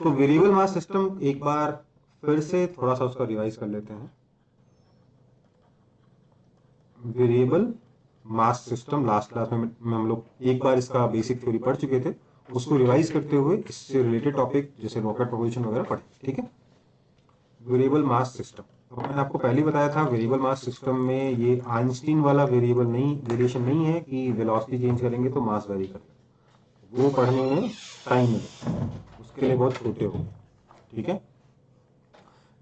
तो variable mass system एक बार फिर से थोड़ा सा उसका रिवाइज कर लेते हैं। Variable mass system last class में हम लोग एक बार इसका बेसिक थ्योरी पढ़ चुके थे, उसको रिवाइज करते हुए इससे रिलेटेड टॉपिक जैसे रॉकेट प्रोपोजिशन वगैरह पढ़े। ठीक है, वेरिएबल मास सिस्टम। अब मैंने आपको पहले बताया था वेरिएबल मास सिस्टम में ये आइंस्टीन वाला वेरिएशन नहीं है कि वेलोसिटी चेंज करेंगे तो मास वेरी करेगा, वो पढ़ने में टाइम लगेगा, उसके लिए बहुत छोटे हो। ठीक है,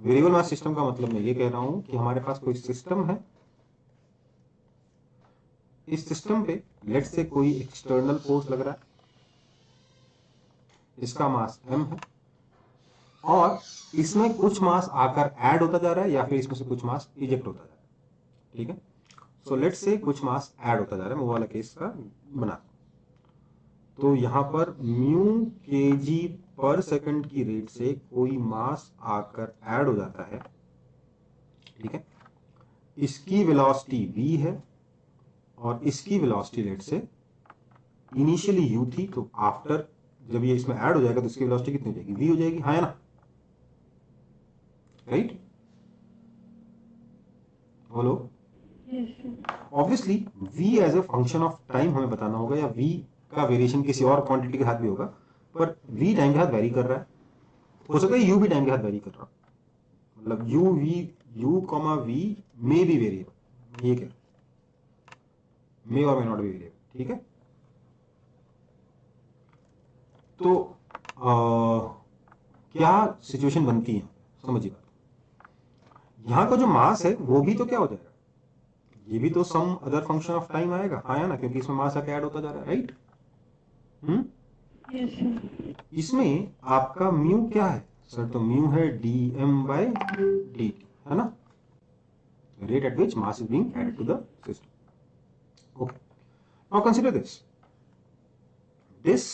वेरिएबल मास सिस्टम का मतलब मैं ये कह रहा हूं कि हमारे पास कोई सिस्टम है, इस सिस्टम पे लेट से कोई एक्सटर्नल फोर्स लग रहा है, इसका मास m है और इसमें कुछ मास आकर ऐड होता जा रहा है या फिर इसमें से कुछ मास इजेक्ट होता जा रहा है। ठीक है, सो लेट से कुछ मास ऐड होता जा रहा है, वो वाला केस का बना। तो यहां पर म्यू केजी पर सेकंड की रेट से कोई मास आकर ऐड हो जाता है। ठीक है, इसकी वेलोसिटी v है और इसकी वेलोसिटी लेट से इनिशियली u थी, तो आफ्टर जब ये इसमें ऐड हो जाएगा तो इसकी वेलोसिटी कितनी हो जाएगी, v हो जाएगी। हाँ या ना, राइट? बोलो। Obviously v as a function of time हमें बताना होगा, या v का वेरिएशन किसी और क्वांटिटी के साथ भी होगा, पर v टाइम के साथ वेरी कर रहा है, हो सकता है u भी टाइम के साथ वेरी कर रहा है, मतलब u comma v may be variable, ये क्या मे और मे नॉट बी वेरिएबल। ठीक है, तो क्या सिचुएशन बनती है समझिए बात। यहां का जो मास है वो भी तो क्या हो जाएगा, ये भी तो some other function of time आएगा। हाँ या ना, क्योंकि इसमें मास आके ऐड होता जा रहा है, राइट? इसमें आपका म्यू क्या है सर, तो म्यू है dm/dt, है ना, rate at which mass is being added to the system. Okay, now consider this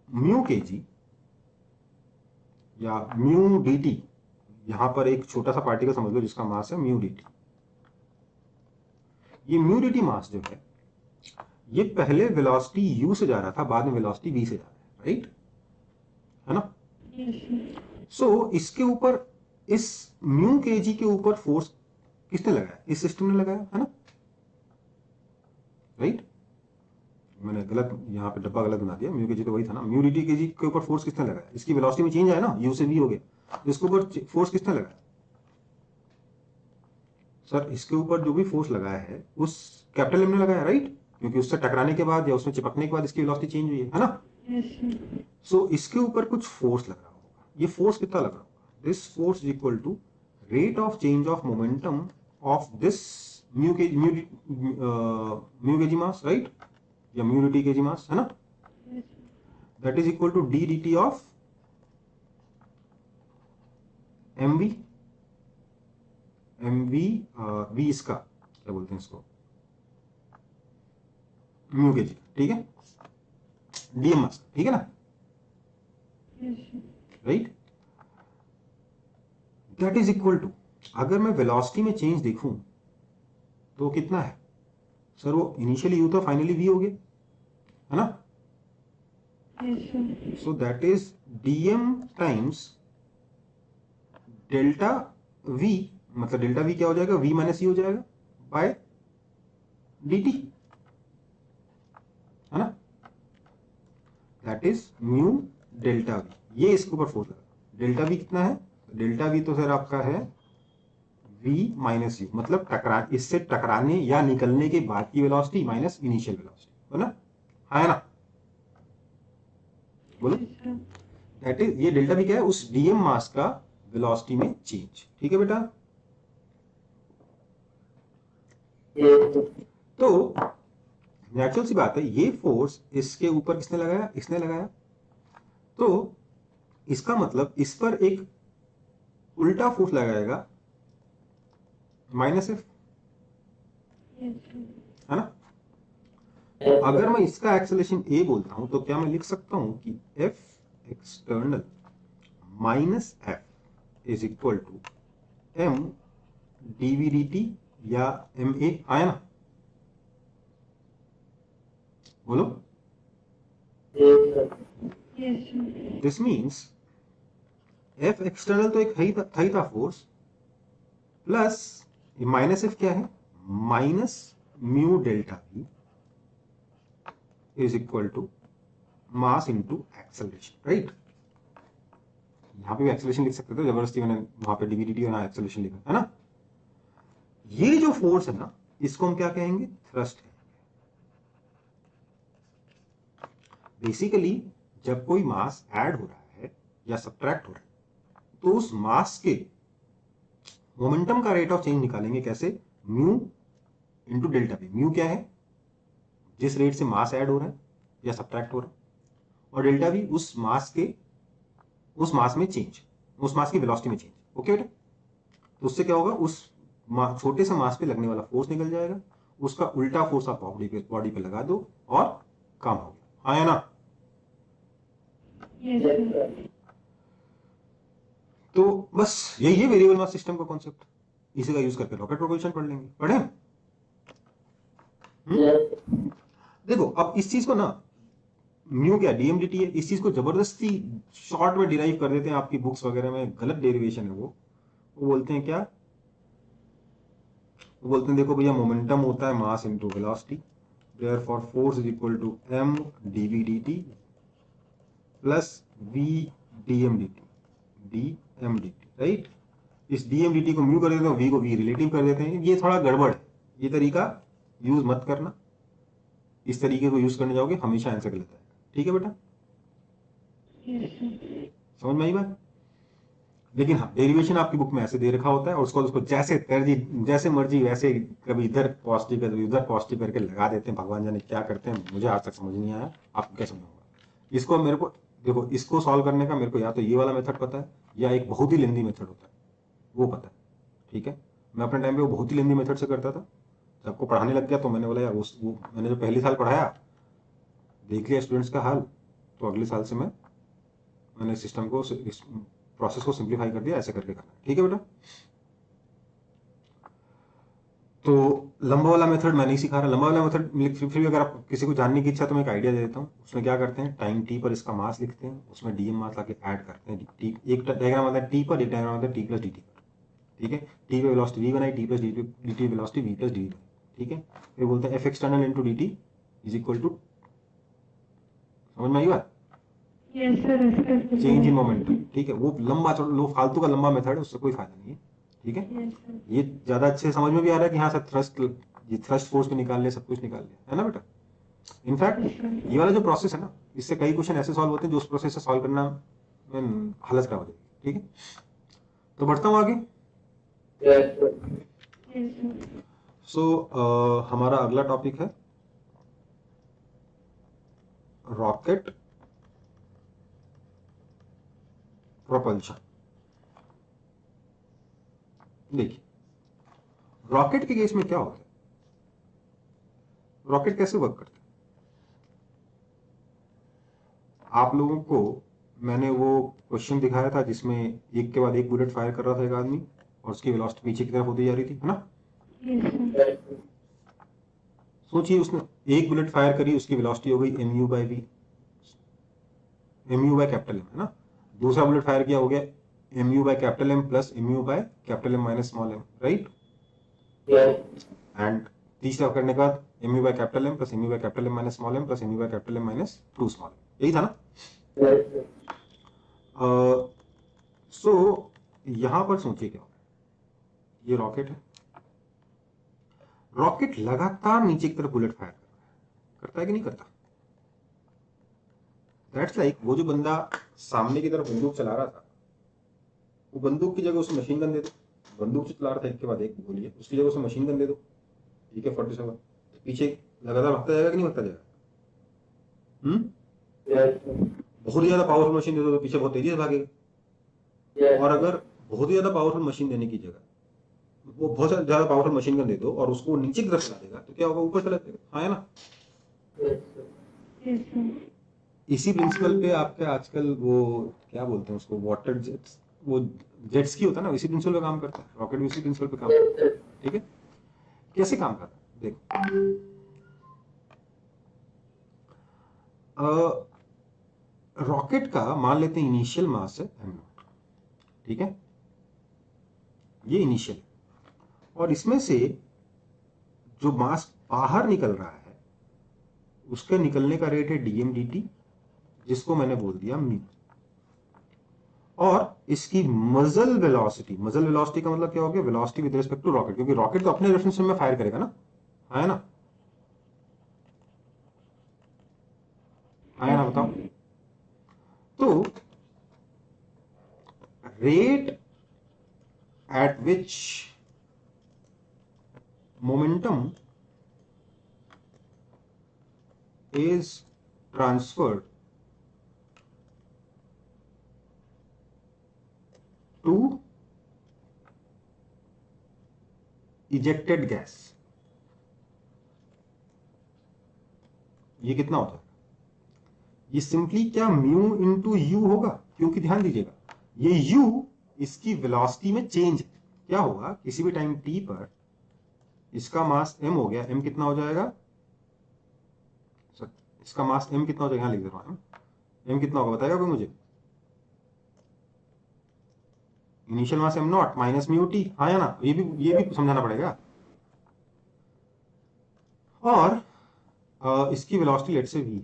mu kg या म्यू dt, यहां पर एक छोटा सा पार्टिकल समझ लो जिसका मास है म्यू dt। ये म्यू dt मास जो है ये पहले वेलोसिटी u से जा रहा था, बाद में वेलोसिटी v से जा रहा है, राइट? है ना? सो इसके ऊपर, इस म्यू केजी के ऊपर फोर्स किसने लगाया, इस सिस्टम ने लगाया, है ना, राइट? मैंने गलत यहाँ पे डब्बा गलत बना दिया, म्यू केजी तो वही था ना, म्यू डी केजी के ऊपर फोर्स किसने लगाया, इसकी वेलोसिटी में चेंज आया ना, यू से वी हो गया, इसके ऊपर फोर्स किसने लगाया सर, इसके ऊपर जो भी फोर्स लगाया है उस कैपिटल एम ने लगाया, राइट? क्योंकि उससे टकराने के बाद या उसमें चिपकने के बाद इसकी वेलोसिटी चेंज हुई है ना। सो इसके ऊपर कुछ फोर्स लग रहा होगा, ये फोर्स कितना लग रहा होगा, this force is equal to rate of change of momentum of this mu KG mass, right, या म्यू डी केजी मास, है ना, that is equal to D dt of mv, v इसका क्या बोलते हैं इसको, म्यू केजी, ठीक है, डीएम मास, ठीक है ना, right? That is equal to, अगर मैं वेलोसिटी में चेंज देखूं तो कितना है सर, वो इनिशियली यू था, फाइनली वी हो गया, है ना। सो that is DM times delta we, मतलब डेल्टा वी क्या हो जाएगा, वी माइनस ई हो जाएगा बाय dt, है ना, that is mu delta we. ये इसके ऊपर फोर्स लगा, डेल्टा वी कितना है, डेल्टा वी तो सर आपका है v माइनस यू, मतलब इससे टकराने या निकलने के बाद की वेलोसिटी माइनस इनिशियल वेलोसिटी, है ना, है ना, बोलो। दैट इज, ये डेल्टा वी क्या है, उस डीएम मास का वेलोसिटी में चेंज, ठीक है बेटा। तो नेचुरल सी बात है, ये फोर्स इसके ऊपर किसने लगाया, इसने लगाया, तो इसका मतलब इस पर एक उल्टा फोर्स लगाएगा माइनस एफ, है ना। अगर मैं इसका एक्सेलरेशन ए बोलता हूं तो क्या मैं लिख सकता हूं कि F external minus F is equal to M D V D T या एम ए, आया ना, बोलो। दिस मीन्स एफ एक्सटर्नल तो एक था ही था फोर्स, प्लस माइनस एफ क्या है, minus mu delta V is equal to mass into acceleration, right. यहां पे भी एक्सेलरेशन लिख सकते थे, जबरदस्ती मैंने वहां पे डीवीडीटी और एक्सेलरेशन लिखा है ना। ये जो फोर्स है ना, इसको हम क्या कहेंगे, थ्रस्ट है। बेसिकली जब कोई मास ऐड हो रहा है या सब्ट्रैक्ट हो रहा है तो उस मास के मोमेंटम का रेट ऑफ चेंज निकालेंगे कैसे, mu into delta P. Mu क्या है, जिस रेट से मास ऐड हो रहा है या सब्ट्रैक्ट हो रहा है, और डेल्टा पी उस मास में चेंज, उस मास की वेलोसिटी में चेंज। ओके बेटा, तो उससे क्या होगा, उस छोटे से मास पे लगने वाला फोर्स निकल जाएगा, उसका उल्टा फोर्स आप बॉडी पे लगा दो और काम हो गया। हाँ या ना। तो बस यही है वेरिएबल मास सिस्टम का कॉन्सेप्ट। इसी का यूज करके रॉकेट प्रोपल्शन पढ़ लेंगे, पढ़े। देखो अब इस चीज को ना, म्यू क्या डीएमडीटी है, इस चीज को जबरदस्ती शॉर्ट में डिराइव कर देते हैं, आपकी बुक्स वगैरह में गलत डेरिवेशन है वो बोलते हैं क्या, वो बोलते हैं देखो भैया मोमेंटम होता है mass into velocity, therefore force is equal to m dvdt plus v dmdt, right. इस dmdt को म्यू कर देते हैं, v को v रिलेटिव कर देते हैं। ये थोड़ा गड़बड़ है, ये तरीका यूज मत करना। इस तरीके को यूज करने जाओगे हमेशा आंसर गलत आएगा, ठीक है बेटा। समझ में आई बात। लेकिन हाँ, डेरिवेशन आपकी बुक में ऐसे दे रखा होता है और उसको जैसे मर्जी वैसे कभी इधर पॉजिटिव कभी उधर पॉजिटिव करके लगा देते हैं। भगवान जाने क्या करते हैं, मुझे आज तक समझ नहीं आया, आपको क्या समझ होगा। इसको मेरे को देखो, इसको सॉल्व करने का मेरे को या तो ये वाला मेथड पता है या एक बहुत ही लेंदी मेथड होता है वो पता है, ठीक है। मैं अपने टाइम पे वो बहुत ही लेंदी मेथड से करता था, सबको पढ़ाने लग गया तो मैंने बोला यार मैंने जो पहले साल पढ़ाया देख लिया स्टूडेंट्स का हाल, तो अगले साल से मैंने सिस्टम को, प्रोसेस को सिंप्लीफाई कर दिया, ऐसे करके करना, ठीक है बेटा। तो लंबा वाला मेथड मैं नहीं सिखा रहा, लंबा वाला मेथड फिर भी अगर आप किसी को जानने की इच्छा तो मैं एक आइडिया दे देता हूँ। उसमें क्या करते हैं, टाइम टी पर इसका मास लिखते हैं, उसमें डीएम मास लाके ऐड करते हैं। एक डायग्राम आता है टी पर, एक डायग्राम आता है टी प्लस डी टी पर, ठीक है। टी पे वेलोसिटी वी बनाई, T plus D T velocity V plus D T, ठीक है। फिर बोलते हैं F external into D T is equal to, समझ में आई बात, चेंज इन मोमेंटम, ठीक है। वो लंबा लो फालतू का लंबा मेथड है, उससे कोई फायदा नहीं है, ठीक है। ये ज्यादा अच्छे समझ में भी आ रहा है कि हाँ सर थ्रस्ट फोर्स भी निकाल लिया, सब कुछ निकाल लिया, है ना बेटा। इनफैक्ट ये वाला जो प्रोसेस है ना, इससे कई क्वेश्चन ऐसे सॉल्व होते हैं जो उस प्रोसेस से सॉल्व करना में हालत खराब हो जाएगी, ठीक है। तो बढ़ता हूँ आगे। हमारा अगला टॉपिक है रॉकेट प्रोपल्शन। देखिए रॉकेट के केस में क्या होता है, रॉकेट कैसे वर्क करता है, आप लोगों को मैंने वो क्वेश्चन दिखाया था जिसमें एक के बाद एक बुलेट फायर कर रहा था एक आदमी और उसकी वेलोसिटी पीछे की तरफ होती जा रही थी, है ना। सोचिए उसने एक बुलेट फायर करी, उसकी वेलोसिटी हो गई mu by V, mu by capital M, है ना। दूसरा बुलेट फायर किया, हो गया mu by capital M plus mu by capital M minus small M, right. And तीसरा करने के बाद mu by capital M plus mu by capital M minus small M plus mu by capital M minus 2 small M, यही था ना। सो यहां पर सोचिए क्या होगा, ये रॉकेट है, रॉकेट लगातार नीचे की तरफ बुलेट फायर करता है कि नहीं करता। दैट्स लाइक वो जो बंदा सामने की तरफ बंदूक चला रहा था, वो बंदूक की जगह उसे मशीन गन दे दो, बंदूक से चला रहा था एक के बाद एक गोली है, उसकी जगह उसे मशीन गन दे दो, ठीक है 47, तो पीछे लगातार भागता जाएगा कि नहीं भागता जाएगा। बहुत ज्यादा पावरफुल मशीन दे दो तो पीछे बहुत तेजी से भागेगा, और अगर बहुत ही ज्यादा पावरफुल मशीन देने की जगह वो बहुत ज्यादा पावरफुल मशीन गन दे दो और उसको नीचे की तरफ चला देगा तो क्या होगा, ऊपर चला जाएगा, हाँ है ना। इसी प्रिंसिपल पे आपके आजकल वो क्या बोलते हैं उसको, वाटर जेट्स, वो जेट्स की होता है ना, इसी प्रिंसिपल पे काम करता है रॉकेट भी, इसी प्रिंसिपल पे काम करता है, ठीक है। कैसे काम करता है देखो, रॉकेट का मान लेते हैं इनिशियल मास है m0, ठीक है, ये इनिशियल है। और इसमें से जो मास बाहर निकल रहा है उसके निकलने का रेट है डीएम dt, जिसको मैंने बोल दिया म्यू। और इसकी मजल वेलोसिटी का मतलब क्या हो गया, velocity with respect to rocket, क्योंकि रॉकेट तो अपने रेफरेंस में फायर करेगा ना, है ना, है ना, बताओ। तो rate at which momentum is transferred to ejected gas, ये कितना होता है, ये सिंपली क्या म्यू इंटू यू होगा, क्योंकि ध्यान दीजिएगा ये यू इसकी वेलोसिटी में चेंज है। क्या होगा, किसी भी टाइम टी पर इसका मास m हो गया, m कितना हो जाएगा, इसका मास m कितना हो जाएगा, यहां लिख दे रहा हूं, m कितना होगा बताएगा कोई मुझे, initial mass m not minus mu T, हाँ या ना, ये भी समझाना पड़ेगा। और इसकी वेलोसिटी लेट से v,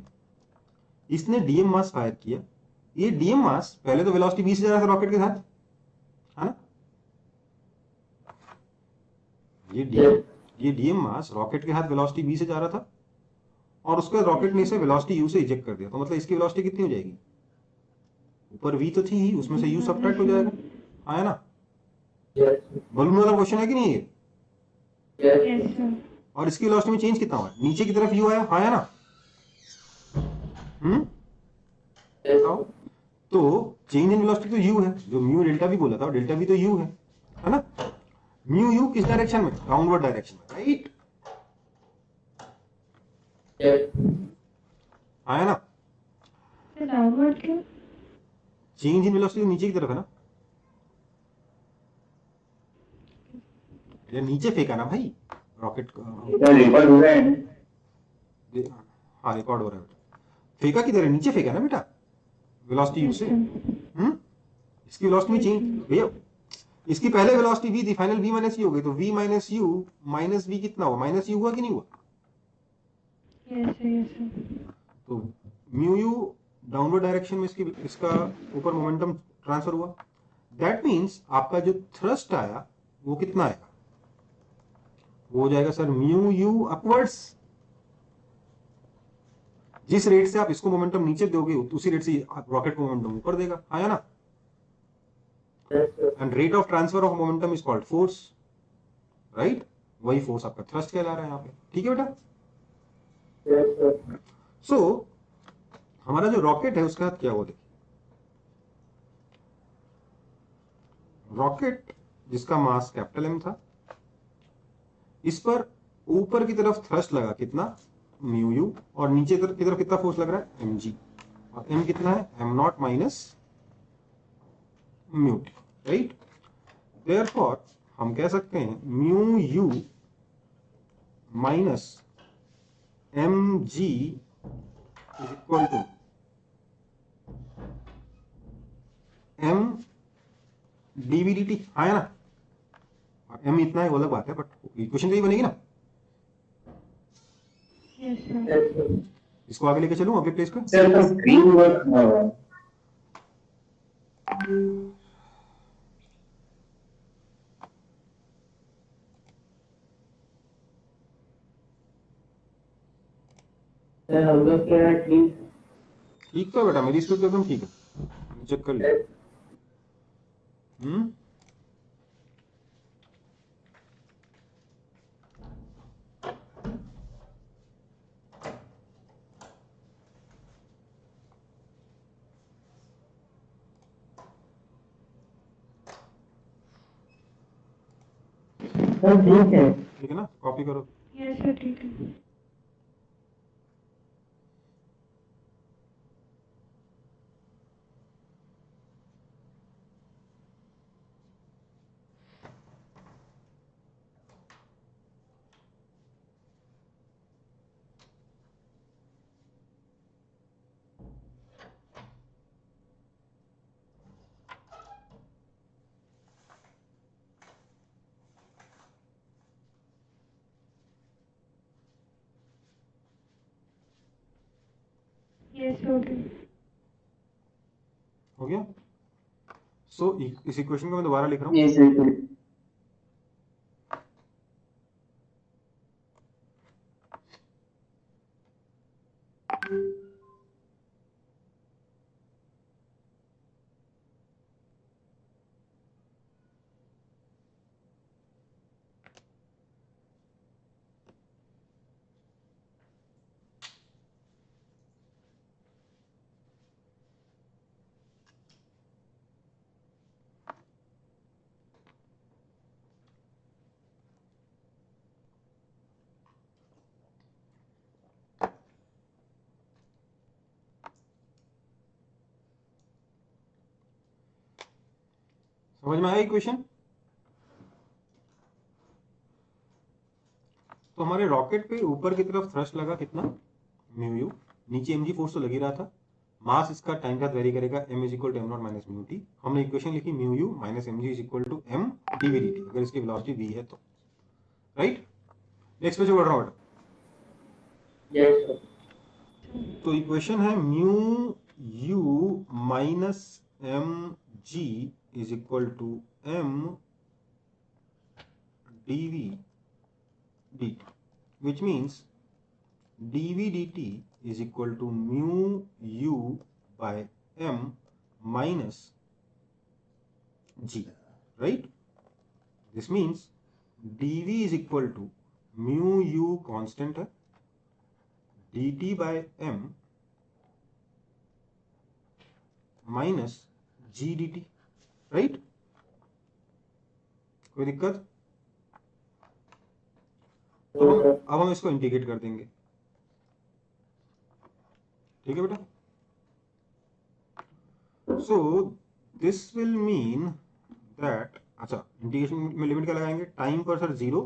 इसने डीएम मास फायर किया, ये डीएम मास पहले तो वेलोसिटी 20 से जा रहा था रॉकेट के साथ, है ना, ये डीएम मास रॉकेट के साथ वेलोसिटी 20 से जा रहा था, और उसके बाद रॉकेट ने इसे वेलोसिटी यू से इजेक्ट कर दिया, तो मतलब इसकी वेलोसिटी कितनी हो जाएगी, ऊपर v तो थी ही, उसमें से u सबट्रैक्ट हो जाएगा, है ना, बलून वाला क्वेश्चन है कि नहीं ये, और इसकी वेलोसिटी में चेंज कितना हुआ, नीचे की तरफ u आया, हाँ या ना, बताओ। तो चेंज इन वेलोसिटी तो u है, जो म्यू डेल्टा भी बोला था, डेल्टा भी तो u है ना, म्यू यू किस डायरेक्शन में, डाउनवर्ड डायरेक्शन में, राइट, आया ना, डाउनवर्ड क्यों? चेंज इन वेलोसिटी तो नीचे की तरफ है ना, ये नीचे फेंका ना भाई रॉकेट को, रिकॉर्ड हो रहा है। हाँ रिकॉर्ड हो रहा है, फेंका किधर है, नीचे फेंका ना बेटा, वेलोसिटी यू से, इसकी वेलोसिटी में चेंज भैया, इसकी पहले वेलोसिटी v थी, फाइनल v माइनस यू हो गई, तो v minus you minus v कितना हुआ, माइनस यू हुआ कि नहीं हुआ, तो म्यू यू डाउनवर्ड डायरेक्शन में इसका ऊपर मोमेंटम ट्रांसफर हुआ, दैट मींस आपका जो थ्रस्ट आया वो कितना आएगा, वो हो जाएगा सर म्यू यू अपवर्ड्स, जिस रेट से आप इसको मोमेंटम नीचे दोगे उसी रेट से रॉकेट को मोमेंटम ऊपर देगा, आया ना, and rate of transfer of momentum is called force, right, वही फोर्स आपका थ्रस्ट कहला रहा है यहाँ पे, ठीक है बेटा। सो हमारा जो रॉकेट है उसका क्या हुआ, देखिए रॉकेट जिसका मास कैपिटल एम था, इस पर ऊपर की तरफ थ्रस्ट लगा कितना, म्यू यू, और नीचे की तरफ कितना फोर्स लग रहा है, एम जी, और एम कितना है, M naught minus mu T, right, therefore हम कह सकते हैं mu U minus M G is equal to M D V D T, आया ना, और एम इतना है वो अलग बात है, बट इक्वेशन तो ही बनेगी ना, इसको आगे लेके चलूं अगले पेज पे, सर तो स्क्रीन वर्क ना हो। सर हम लोग क्या ठीक ठीक तो है बेटा, मेरी स्पीड तो एकदम ठीक है, चेक कर लिया, सर ठीक है। ठीक है ना, कॉपी करो, यस सर ठीक है। Okay. हो गया? सो इस इक्वेशन को मैं दोबारा लिख रहा हूँ. Yes, yes. समझ में आया इक्वेशन? तो हमारे रॉकेट पे ऊपर की तरफ थ्रस्ट लगा कितना, म्यू यू, नीचे एम जी फोर्स तो लग ही रहा था, मास इसका टाइम के साथ वेरी करेगा, m is equal to M naught minus mu T. हमने इक्वेशन लिखी mu U minus M G is equal to M D V D T, अगर इसकी वेलोसिटी v है तो. राइट? नेक्स्ट पे जो बढ़ रहा हूँ. Yes, sir. तो इक्वेशन है mu U minus M G is equal to M D V dt, which means dv dt is equal to mu u by m minus g, right? This means dv is equal to mu u constant है, dt by m minus g dt, right? कोई दिक्कत? अब हम इसको integrate कर देंगे. ठीक है बेटा? सो दिस विल मीन दैट, अच्छा इंटीग्रेशन में लिमिट क्या लगाएंगे, टाइम पर सर 0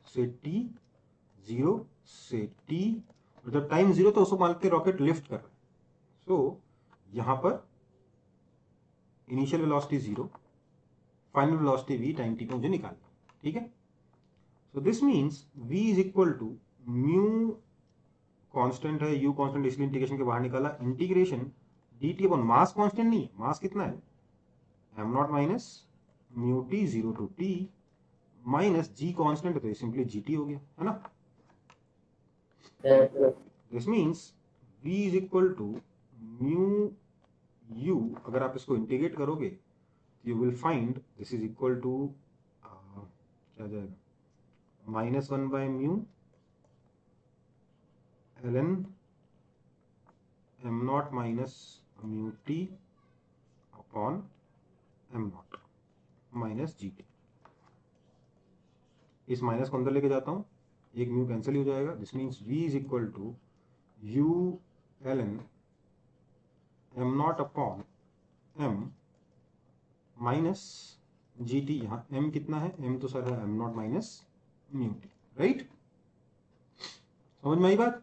से t, 0 से t, और जब टाइम 0 तो उसको मान के रॉकेट लिफ्ट कर रहा है. सो यहां पर initial velocity 0, final velocity v time t को मुझे निकालना. ठीक है? So this means v is equal to mu constant है, u कांस्टेंट इसलिए इंटीग्रेशन के बाहर निकाला, integration dt upon mass constant नहीं है, मास कितना है, m not minus mu t 0 to t minus g constant, तो सिंपली gt हो गया, है ना? Yes, sir. This means v is equal to mu u, अगर आप इसको इंटीग्रेट करोगे you will find this is equal to क्या जाएगा, minus 1 by mu ln m not minus mu T upon m not minus G T. इस minus को अंदर लेके जाता हूं, एक म्यू कैंसिल हो जाएगा. This means v is equal to u ln m not upon m minus G T. यहाँ m कितना है, m तो सर है m not minus mu T, right? समझ में आई बात?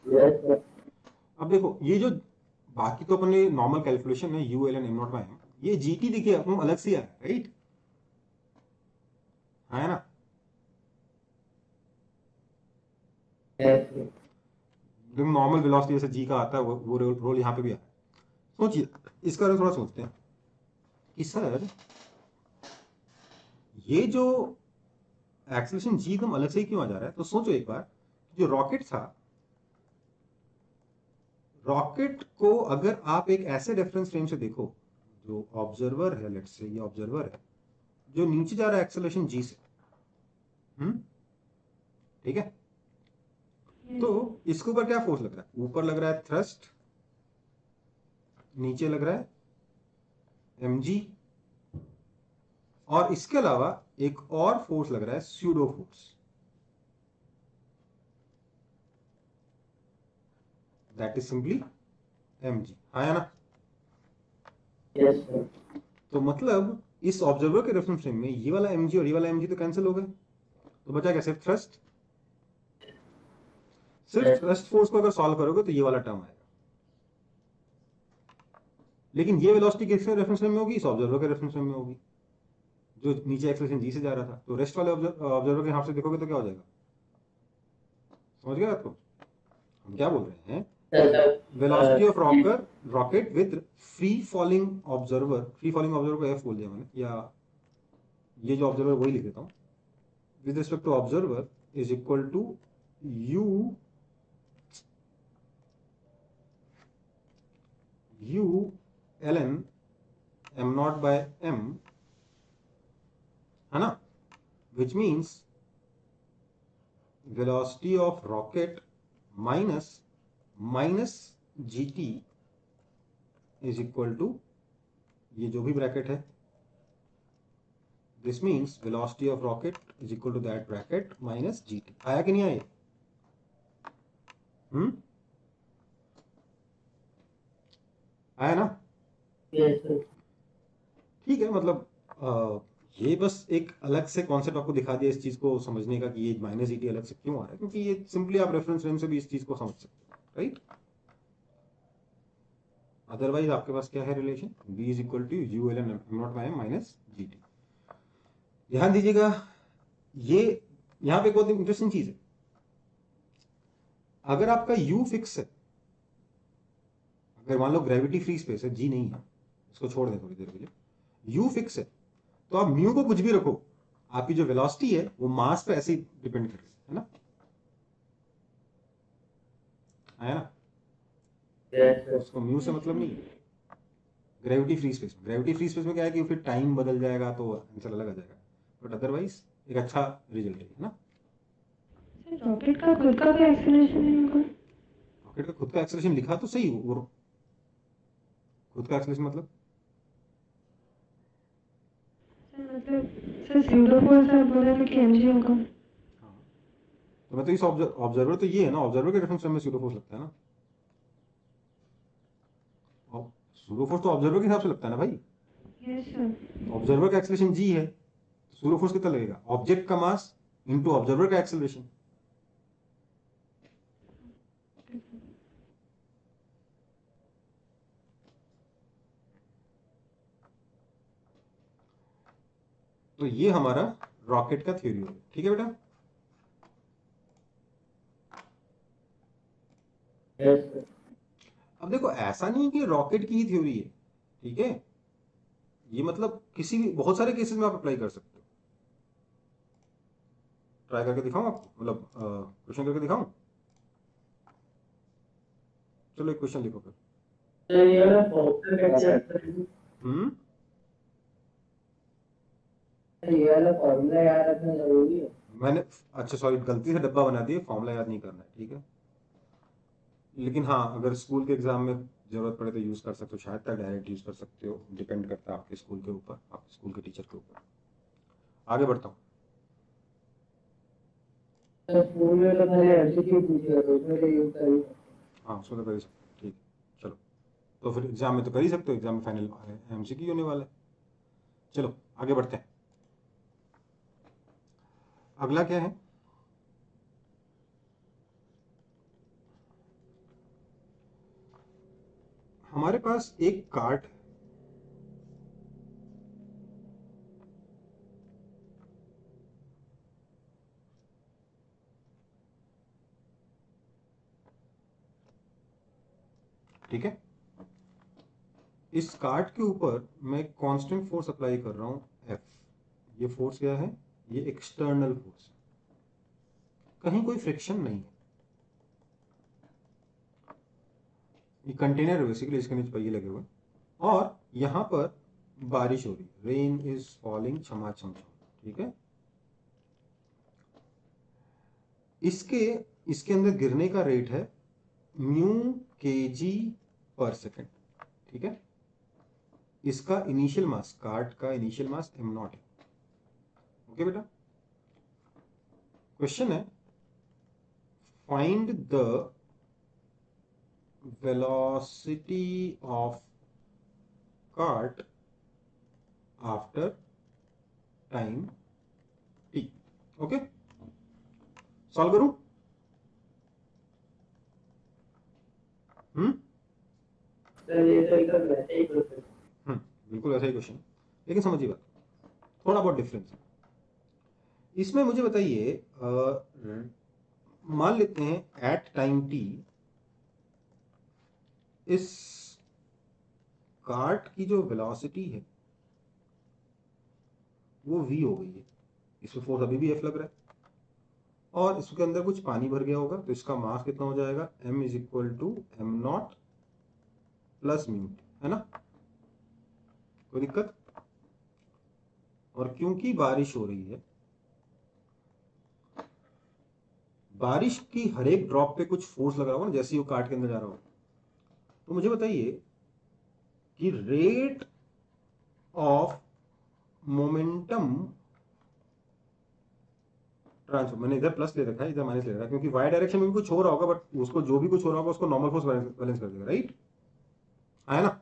Yes, sir. अब देखो ये जो बाकी तो अपने नॉर्मल कैलकुलेशन है U L N M not by M, ये जीटी देखिए अपन अलग से आया, राइट? है ना? Yes, sir. जो नॉर्मल वेलोसिटी जैसे जी का आता है वो रोल यहाँ पे भी आता है. सोचिए इसका थोड़ा सोचते हैं कि सर ये जो एक्सेलरेशन जी एकदम अलग से ही क्यों आ जा रहा है. तो सोचो एक बार, जो रॉकेट था, रॉकेट को अगर आप एक ऐसे रेफरेंस फ्रेम से देखो, जो ऑब्जर्वर है, लेट्स से ये ऑब्जर्वर है जो नीचे जा रहा है एक्सेलरेशन जी से, ठीक है? तो इसके ऊपर क्या फोर्स लग रहा है, ऊपर लग रहा है थ्रस्ट, नीचे लग रहा है mg, और इसके अलावा एक और फोर्स लग रहा है pseudo force, that is simply mg. आया ना? Yes, sir. तो मतलब इस ऑब्जर्वर के रेफरेंस फ्रेम में ये वाला mg और ये वाला mg तो कैंसिल हो गए, तो बचा क्या, सिर्फ थ्रस्ट. सिर्फ थ्रस्ट फोर्स को अगर सॉल्व करोगे तो ये वाला टर्म आएगा, लेकिन ये वेलोसिटी किसके रेफरेंस फ्रेम में होगी, इस ऑब्जर्वर के रेफरेंस फ्रेम में होगी जो नीचे एक्सेलरेशन जी से जा रहा था. तो रेस्ट वाले ऑब्जर्वर के हिसाब से देखोगे तो क्या हो जाएगा, समझ गए आपको हम क्या बोल रहे हैं? Sir velocity of rocket with free falling observer को एफ बोल दिया मैंने, या ये जो ऑब्जर्वर वही लिख देता हूँ, with respect to observer is equal to u ln m naught by m, है ना, which means velocity of rocket minus gt is equal to, ये जो भी ब्रैकेट है, this means velocity of rocket is equal to that bracket minus gt. आया कि नहीं आया? आया ना? Yes sir. ठीक है, मतलब ये बस एक अलग से कॉन्सेप्ट आपको दिखा दिया इस चीज को समझने का कि ये माइनस ईटी अलग से क्यों आ रहा है, क्योंकि ये सिंपली आप रेफरेंस फ्रेम से भी इस चीज को समझ सकते हो, राइट? अदरवाइज आपके पास क्या है relation, b is equal to U L N M not by M minus G T. ध्यान दीजिएगा, ये यहां पे एक बहुत इंटरेस्टिंग चीज है, अगर आपका u फिक्स है, अगर मान लो ग्रेविटी फ्री स्पेस है, g नहीं है, इसको छोड़ दें थोड़ी देर के लिए, u फिक्स है, तो आप म्यू को कुछ भी रखो, आपकी जो वेलोसिटी है वो मास पे ऐसे ही डिपेंड कर रही है ना? आया ना? Yes sir. उसको म्यू से मतलब नहीं। ग्रेविटी फ्री स्पेस में क्या है कि फिर टाइम बदल जाएगा तो आंसर अलग आ जाएगा, बट अदरवाइज एक अच्छा रिजल्ट है ना? सर रॉकेट का खुद का भी एक्सेलरेशन है इनको? रॉकेट का खुद का एक्सेलरेशन लिखा तो सही, वो खुद का एक्सेलरेशन मतलब सर मतलब सर स्यूडो फोर्स आप बोल रहे थे कि एमजी होगा? हाँ, तो मैं तो इस ऑब्जर्वर तो ये है ना, ऑब्जर्वर के रेफरेंस में सूडो फोर्स लगता है ना, और सूडो फोर्स तो ऑब्जर्वर के हिसाब से लगता है ना भाई। Yes sir. ऑब्जर्वर का एक्सेलरेशन जी है, तो सूडो फोर्स कितना लगेगा, ऑब्जेक्ट का मास इनटू ऑब्जर्वर का एक्सेलरेशन। तो ये हमारा रॉकेट का थ्योरी है, ठीक है बेटा? Yes sir. अब देखो, ऐसा नहीं कि रॉकेट की ही थ्योरी है, ठीक है, ये मतलब किसी भी बहुत सारे केसेस में आप अप्लाई कर सकते हो। ट्राई करके दिखाऊं आपको, मतलब क्वेश्चन करके दिखाऊं? चलो एक क्वेश्चन लिखो फिर। सर ये वाला फॉर्मूला कैसे आता है? ये वाला फॉर्मूला याद रखना जरूरी है? मैंने, अच्छा सॉरी, गलती से डब्बा बना दिया, फॉर्मूला याद नहीं करना है, ठीक है, लेकिन हाँ अगर स्कूल के एग्जाम में जरूरत पड़े तो यूज कर सकते हो, शायद तक डायरेक्ट यूज कर सकते हो, डिपेंड करता है आपके स्कूल के ऊपर, आपके स्कूल के टीचर के ऊपर। आगे बढ़ता हूँ। सर स्कूल में तो मैंने एमसीक्यू पूछा तो उसमें तो यूज करी। हाँ उसमें तो कर ही सकते हो, ठीक है, चलो, तो फिर एग्जाम में तो कर ही सकते हो, एग्जाम में फाइनल एमसीक्यू होने वाला है। चलो आगे बढ़ते हैं, अगला क्या है, हमारे पास एक कार्ट है, ठीक है, इस कार्ट के ऊपर मैं कांस्टेंट फोर्स अप्लाई कर रहा हूं एफ। ये फोर्स क्या है, ये एक्सटर्नल फोर्स, कहीं कोई फ्रिक्शन नहीं है, ये कंटेनर है बेसिकली, इसके नीचे पहिए लगे हुए, और यहां पर बारिश हो रही, रेन इज फॉलिंग छमाछम, ठीक है, इसके इसके अंदर गिरने का रेट है म्यू kg पर सेकेंड, ठीक है, इसका इनिशियल मास, कार्ट का इनिशियल मास m नॉट है, ओके बेटा? क्वेश्चन है, find the velocity of cart after time t, okay, solve करूं? सर ये तो एकदम वैसे ही प्रोसेस। बिल्कुल ऐसा ही क्वेश्चन, लेकिन समझिए बात, थोड़ा बहुत डिफरेंस है इसमें। मुझे बताइए, मान लेते हैं एट टाइम t इस कार्ट की जो वेलोसिटी है वो v हो गई है, इसमें फोर्स अभी भी F लग रहा है और इसके अंदर कुछ पानी भर गया होगा, तो इसका मास कितना हो जाएगा m is equal to M not plus mu, है ना, कोई दिक्कत। और क्योंकि बारिश हो रही है, बारिश की हर एक ड्रॉप पे कुछ फोर्स लग रहा होगा ना, जैसे ही वो कार्ट के अंदर जा रहा हो, तो मुझे बताइए कि रेट ऑफ मोमेंटम ट्रांसफर, मैंने इधर प्लस ले रखा है, इधर माइनस ले रखा है, क्योंकि वाई डायरेक्शन में भी कुछ हो रहा होगा, बट उसको जो भी कुछ हो रहा होगा उसको नॉर्मल फोर्स बैलेंस कर देगा, राइट, आया ना।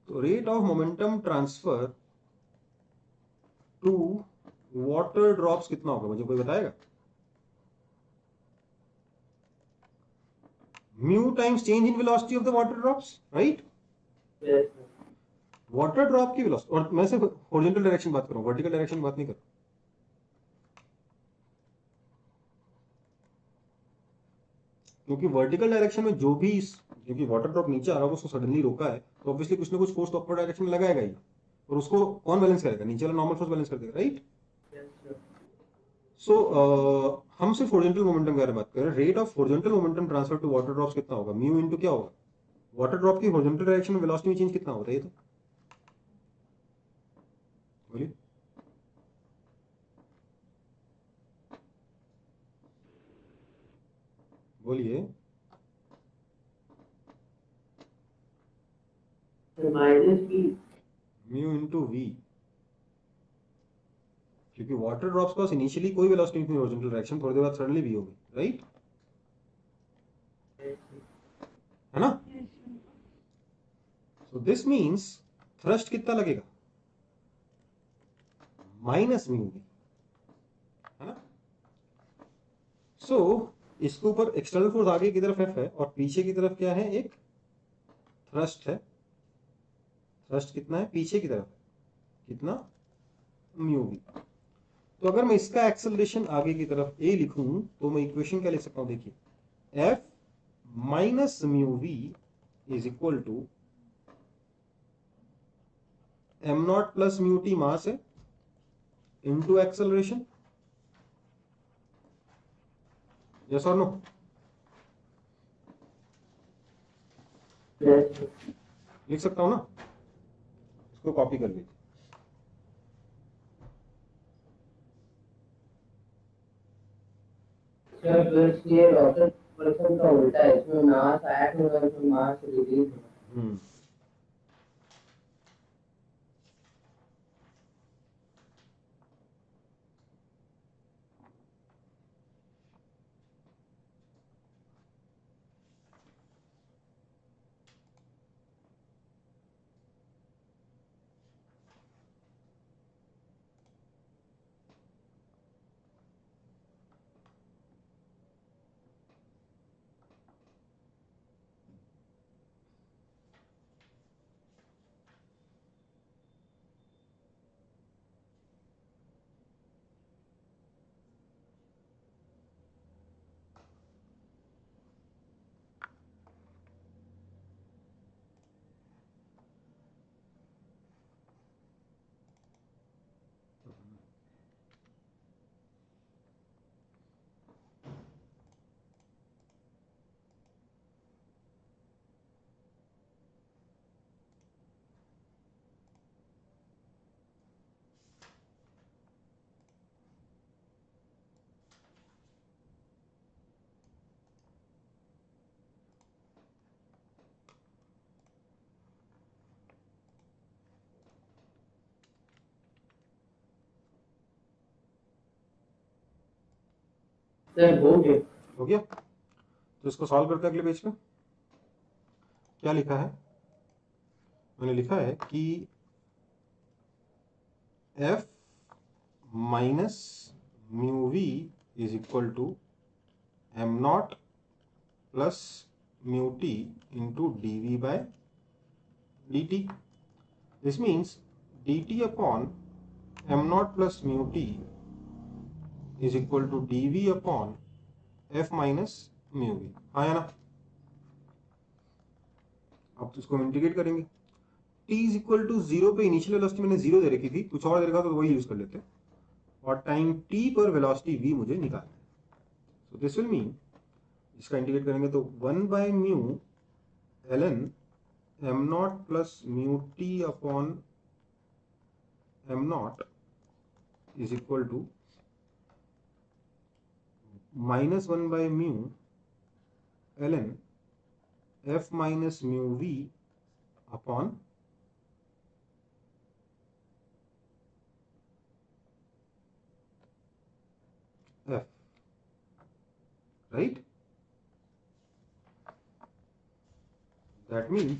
तो rate of momentum transfer to water drops कितना होगा, मुझे कोई बताएगा। Mu times change in velocity of the water drops, right. Yes, sir. Water drop की वेलोसिटी, और मैं सिर्फ हॉरिजॉन्टल डायरेक्शन बात कर रहा हूं, वर्टिकल डायरेक्शन की बात नहीं कर रहा। क्योंकि वर्टिकल डायरेक्शन में जो भी क्योंकि वाटर ड्रॉप नीचे आ रहा होगा, उसको सडनली रोका है, तो ऑब्वियसली कुछ ना कुछ फोर्स तो अपर डायरेक्शन में लगाएगा ही, और उसको कौन बैलेंस करेगा, नीचे वाला नॉर्मल फोर्स बैलेंस कर देगा, राइट। Yes, sir. सो हम सिर्फ हॉरिजॉन्टल मोमेंटम के बारे में बात कर रहे हैं। Rate of horizontal momentum transfer to water drops कितना होगा, म्यू इनटू क्या होगा, वाटर ड्रॉप की हॉरिजॉन्टल डायरेक्शन में वेलोसिटी में चेंज कितना होता है, ये तो बोलिए। बोलिए। So minus V. Mu into V, क्योंकि वाटर ड्रॉप्स के पास इनिशियली कोई वेलोसिटी नहीं थी हॉरिजॉन्टल डायरेक्शन, थोड़ी देर बाद सडनली वी हो गई, राइट, Yes, sir. है ना। Yes, sir. So this means thrust कितना लगेगा, माइनस म्यू वी, है ना। सो इसके ऊपर एक्सटर्नल फोर्स आगे की तरफ एफ है और पीछे की तरफ क्या है, एक थ्रस्ट है। थ्रस्ट कितना है पीछे की तरफ, कितना, म्यू वी। तो अगर मैं इसका एक्सेलरेशन आगे की तरफ ए लिखूं तो मैं इक्वेशन क्या लिख सकता हूं, देखिए F minus mu V is equal to M not plus mu T mass है इनटू एक्सेलरेशन, यस और नो। Yes, sir. लिख सकता हूं ना, इसको कॉपी कर लीजिए। Sir, plus ये rocket person का उल्टा है, इसमें मास ऐड होगा, इसमें मास रिलीज होगा। Sir, हो गया। हो गया, तो इसको सॉल्व करते हैं अगले पेज पे। क्या लिखा है, मैंने लिखा है कि F minus mu V is equal to M not plus mu T into D V by D T. This means D T upon M not plus mu T is equal to dv upon f minus mu V, हाँ या ना। अब तो इसको integrate करेंगे। t is equal to 0 पे initial velocity मैंने 0 दे रखी थी, कुछ और दे रखा तो वही यूज कर लेते, और टाइम t पर वेलोसिटी v मुझे निकालना है। सो दिस विल मीन, इसका इंटीग्रेट करेंगे तो 1 by mu ln m not plus mu t upon m not is equal to minus 1 by mu ln f minus mu v upon f, right. That means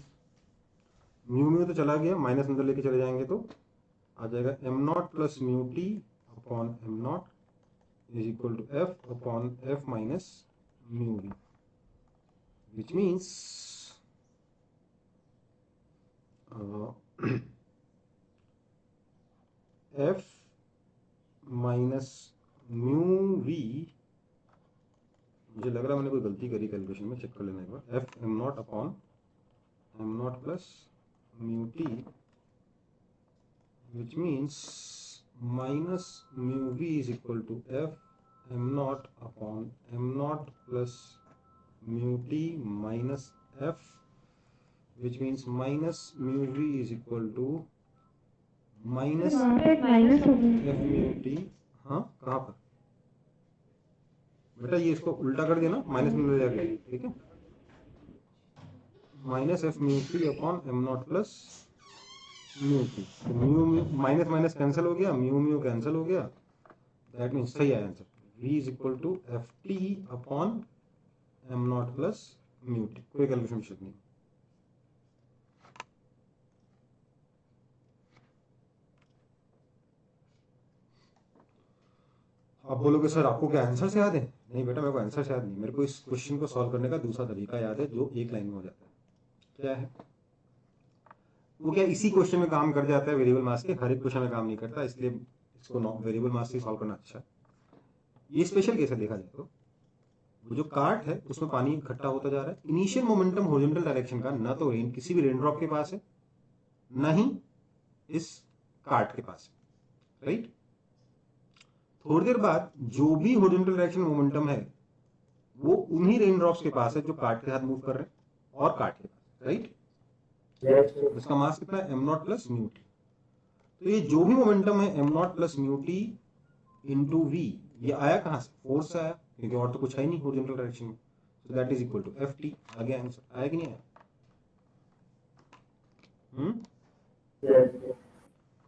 mu तो चला गया, minus अंदर लेके चले जाएंगे तो आ जाएगा m not plus mu T upon m not is equal to f upon f minus mu V, which means f minus mu V, मुझे लग रहा है मैंने कोई गलती करी कैलकुलेशन में, चेक कर लेना एक बार। f m not upon m not plus mu T, which means minus mu v is equal to f m naught upon m naught plus mu t minus f, which means minus mu v is equal to minus वहाँ पे एक minus हो गया। f mu t। हाँ कहाँ पर बेटा, ये इसको उल्टा कर दिया ना, माइनस में ले जाके, ठीक है। Minus f mu t upon m not plus mu T, तो म्यू माइनस माइनस कैंसिल हो गया, म्यू म्यू कैंसिल हो गया, दैट मीन्स सही आया answer. v is equal to F T upon M not plus mu T, कोई calculation आवश्यक नहीं। आप बोलोगे सर आपको क्या आंसर से याद है? नहीं बेटा, मेरे को आंसर से याद नहीं, मेरे को इस क्वेश्चन को सॉल्व करने का दूसरा तरीका याद है जो एक लाइन में हो जाता है। क्या है वो? क्या इसी क्वेश्चन में काम कर जाता है, वेरिएबल मास के हर एक क्वेश्चन में काम नहीं करता, इसलिए इसको वेरिएबल मास से सॉल्व करना अच्छा है। ये स्पेशल केस है देखा जाए तो। वो जो कार्ट है उसमें पानी इकट्ठा होता जा रहा है, इनिशियल मोमेंटम हॉरिजॉन्टल डायरेक्शन का ना तो रेन किसी भी रेन ड्रॉप के पास है, ना ही इस कार्ट के पास है, राइट। थोड़ी देर बाद जो भी हॉरिजॉन्टल डायरेक्शन मोमेंटम है वो उन्हीं रेन ड्रॉप्स के पास है जो कार्ट के साथ मूव कर रहे हैं, और कार्ट के पास, राइट। इसका मास कितना है? m not plus mu T. तो ये जो भी मोमेंटम है m not plus mu T into V, ये आया कहां से? फोर्स से आया, क्योंकि और तो कुछ है नहीं हॉरिजॉन्टल डायरेक्शन में। So that is equal to F t. आ गया आंसर? आया कि नहीं आया?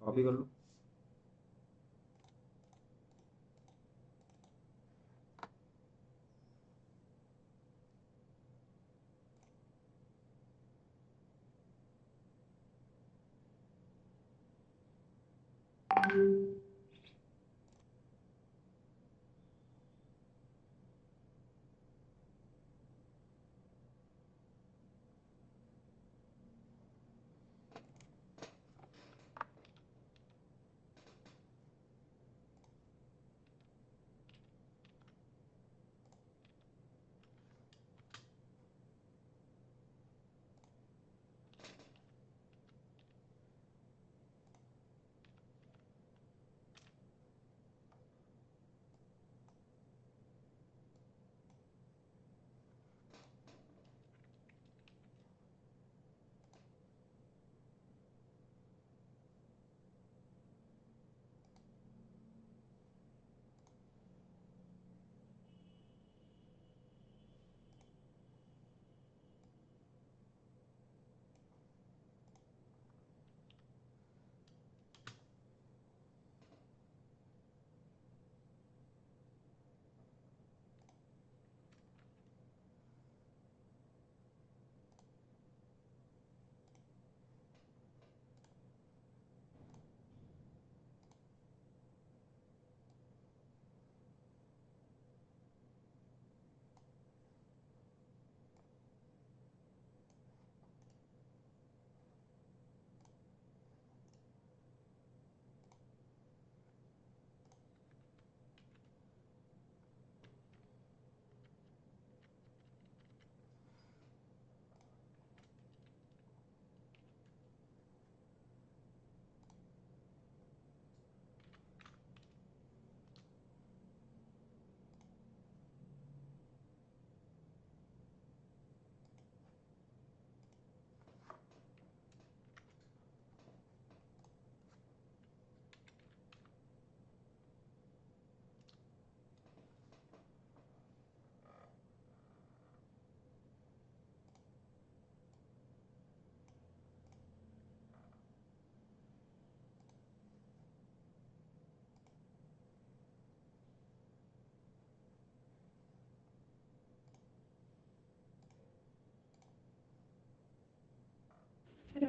कॉपी कर लो।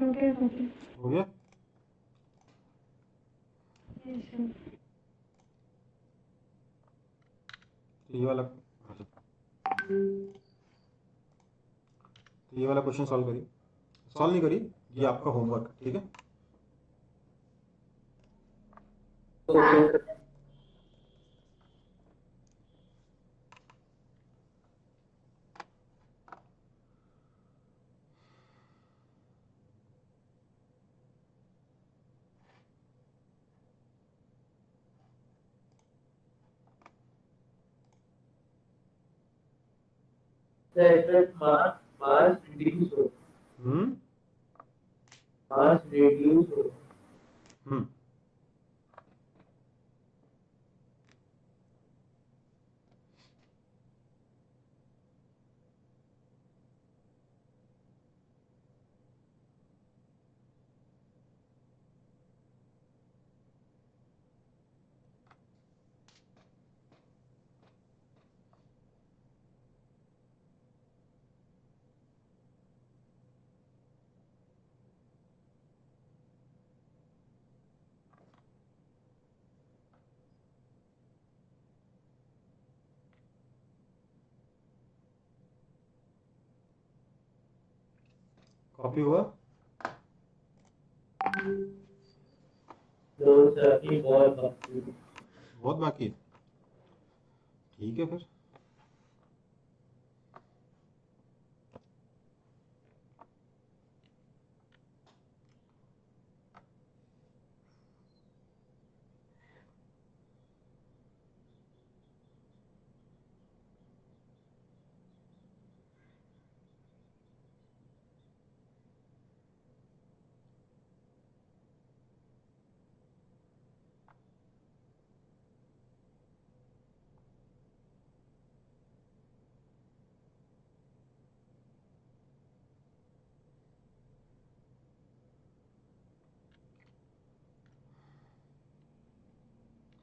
हो गया सर। हो गया? Yes sir. ये वाला, अच्छा, तो ये वाला क्वेश्चन सॉल्व करिए। सॉल्व नहीं करिए, ये आपका होमवर्क, ठीक है? Okay sir. मास रिड्यूस हो, हम्म मास रिड्यूस हो। हम्म कॉपी हुआ? तो सर अभी बहुत बाकी है। बहुत बाकी है, ठीक है फिर।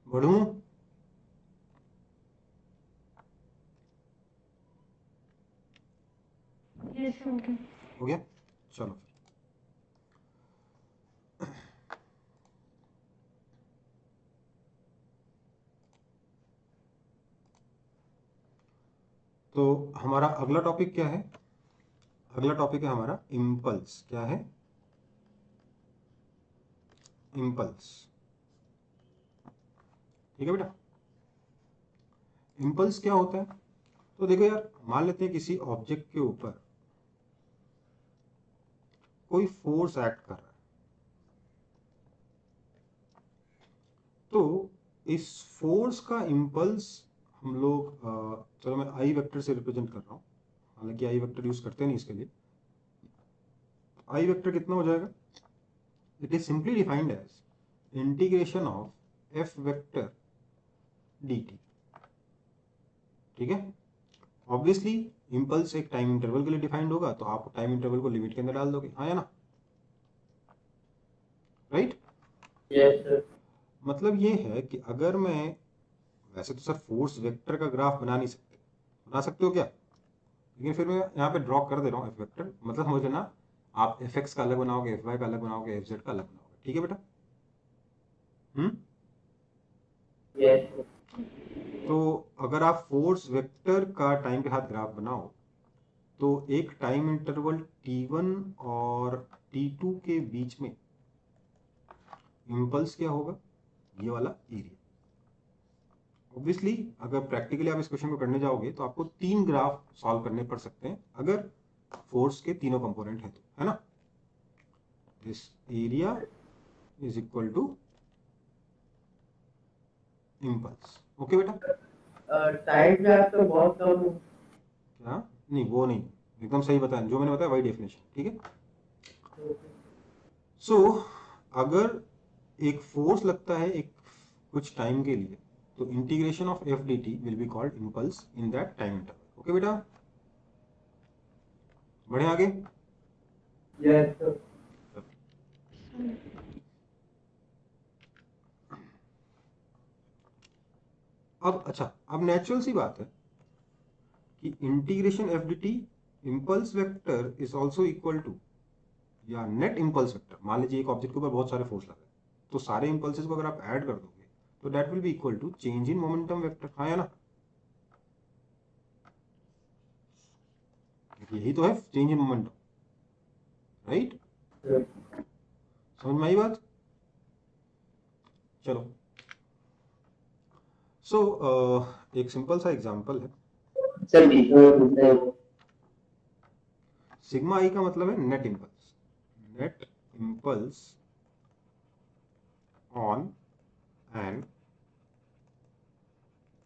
बढ़ू? यस हो गया। हो गया? चलो फिर। तो हमारा अगला टॉपिक क्या है? अगला टॉपिक है हमारा इम्पल्स। क्या है? इम्पल्स। ठीक है बेटा? इम्पल्स क्या होता है? तो देखो यार, मान लेते हैं किसी ऑब्जेक्ट के ऊपर कोई फोर्स एक्ट कर रहा है, तो इस फोर्स का इम्पल्स हम लोग चलो मैं आई वेक्टर से रिप्रेजेंट कर रहा हूं, हालांकि आई वेक्टर यूज करते नहीं इसके लिए। आई वेक्टर कितना हो जाएगा? It is simply defined as integration of F vector dt। ठीक है? ऑब्वियसली इम्पल्स एक टाइम इंटरवल के लिए डिफाइंड होगा, तो आप टाइम इंटरवल को लिमिट के अंदर डाल दोगे, हाँ या ना? राइट? Yes sir. मतलब ये है कि अगर मैं, वैसे तो सर फोर्स वेक्टर का ग्राफ बना नहीं सकते, बना सकते हो क्या? लेकिन फिर मैं यहाँ पे ड्रॉ कर दे रहा हूँ एफ वेक्टर, मतलब समझ लेना, आप एफ एक्स का अलग बनाओगे, एफ वाई का अलग बनाओगे, एफ जेड का अलग बनाओगे। ठीक है बेटा? Yes sir. तो अगर आप फोर्स वेक्टर का टाइम के साथ ग्राफ बनाओ, तो एक टाइम इंटरवल t1 और t2 के बीच में इम्पल्स क्या होगा? ये वाला एरिया। ऑब्वियसली अगर प्रैक्टिकली आप इस क्वेश्चन को करने जाओगे तो आपको 3 ग्राफ सॉल्व करने पड़ सकते हैं, अगर फोर्स के तीनों कंपोनेंट है तो, है ना? This area is equal to impulse. Okay बेटा? टाइम ग्राफ तो बहुत कम है। क्या? नहीं, वो नहीं, एकदम सही बताया, जो मैंने बताया वही डेफिनेशन। ठीक है? सो अगर एक फोर्स लगता है एक कुछ टाइम के लिए, तो integration of F D T will be called impulse in that time interval. Okay बेटा? बढ़े आगे? Yes sir. अब अच्छा, अब नेचुरल सी बात है कि integration F D T impulse vector is also equal to या नेट इम्पल्स वेक्टर, मान लीजिए एक ऑब्जेक्ट के ऊपर बहुत सारे फोर्स लग रहे हैं, तो सारे इम्पल्सेस को अगर आप ऐड कर दोगे तो that will be equal to change in momentum vector. हाँ या ना, यही तो है चेंज इन मोमेंटम, राइट? समझ में आई बात? चलो, सो एक सिंपल सा एग्जांपल है। सर बीच में पूछना है सिग्मा आई का मतलब है net impulse. Net impulse on an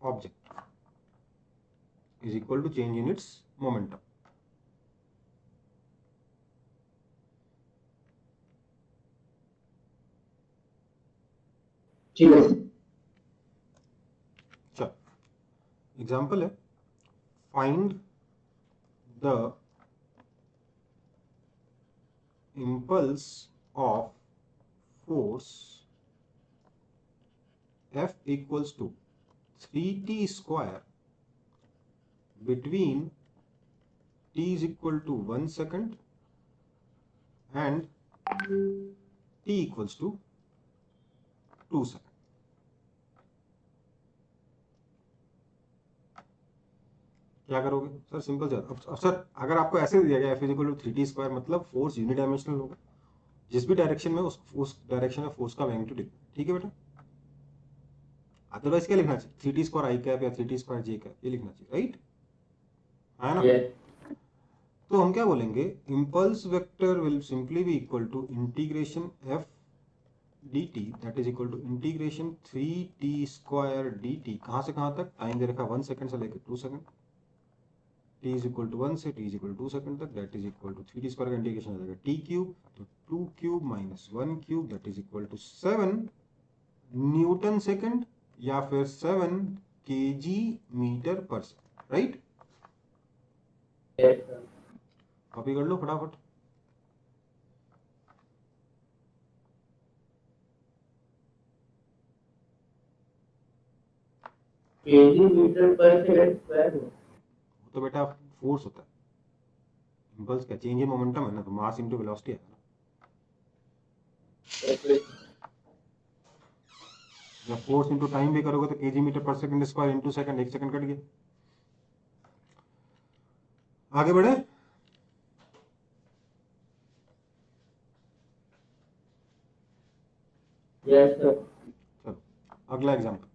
object is equal to change in its momentum. ठीक है चलो, एग्जाम्पल है, find the impulse of force F equals to 3t square between t is equal to 1 second and t equals to 2 second. क्या करोगे sir? Simple sir. अब sir अगर आपको ऐसे दिया गया F is equal to 3t square, मतलब force unidimensional होगा, जिस भी डायरेक्शन में उस डायरेक्शन में फोर्स का मैग्नीट्यूड, ठीक है बेटा? अदरवाइज क्या लिखना चाहिए? 3t स्क्वायर आई कैप या 3t स्क्वायर जे कैप, ये लिखना चाहिए, राइट? है ना? तो हम क्या बोलेंगे, impulse vector will simply be equal to integration F dt, that is equal to integration 3t square dt, कहां से कहां तक? टाइम दे रखा 1 सेकंड से लेकर 2 second, t is equal to 1 से t is equal to 2 second तक, that is equal to 3t square का इंटीग्रेशन हो जाएगा t क्यूब, तो 2 cube minus 1 cube, that is equal to 7 newton second या फिर 7 kg मीटर पर सेकंड, राइट? कॉपी कर लो फटाफट। केजी मीटर पर सेकंड स्क्वायर वो तो बेटा फोर्स होता है, इम्पल्स क्या? चेंज इन मोमेंटम है ना, तो मास इनटू वेलोसिटी है ना। जब फोर्स इनटू टाइम भी करोगे तो केजी मीटर पर second square into second, 1 second cut गया। आगे बढ़े। यस सर चलो अगला एग्जांपल,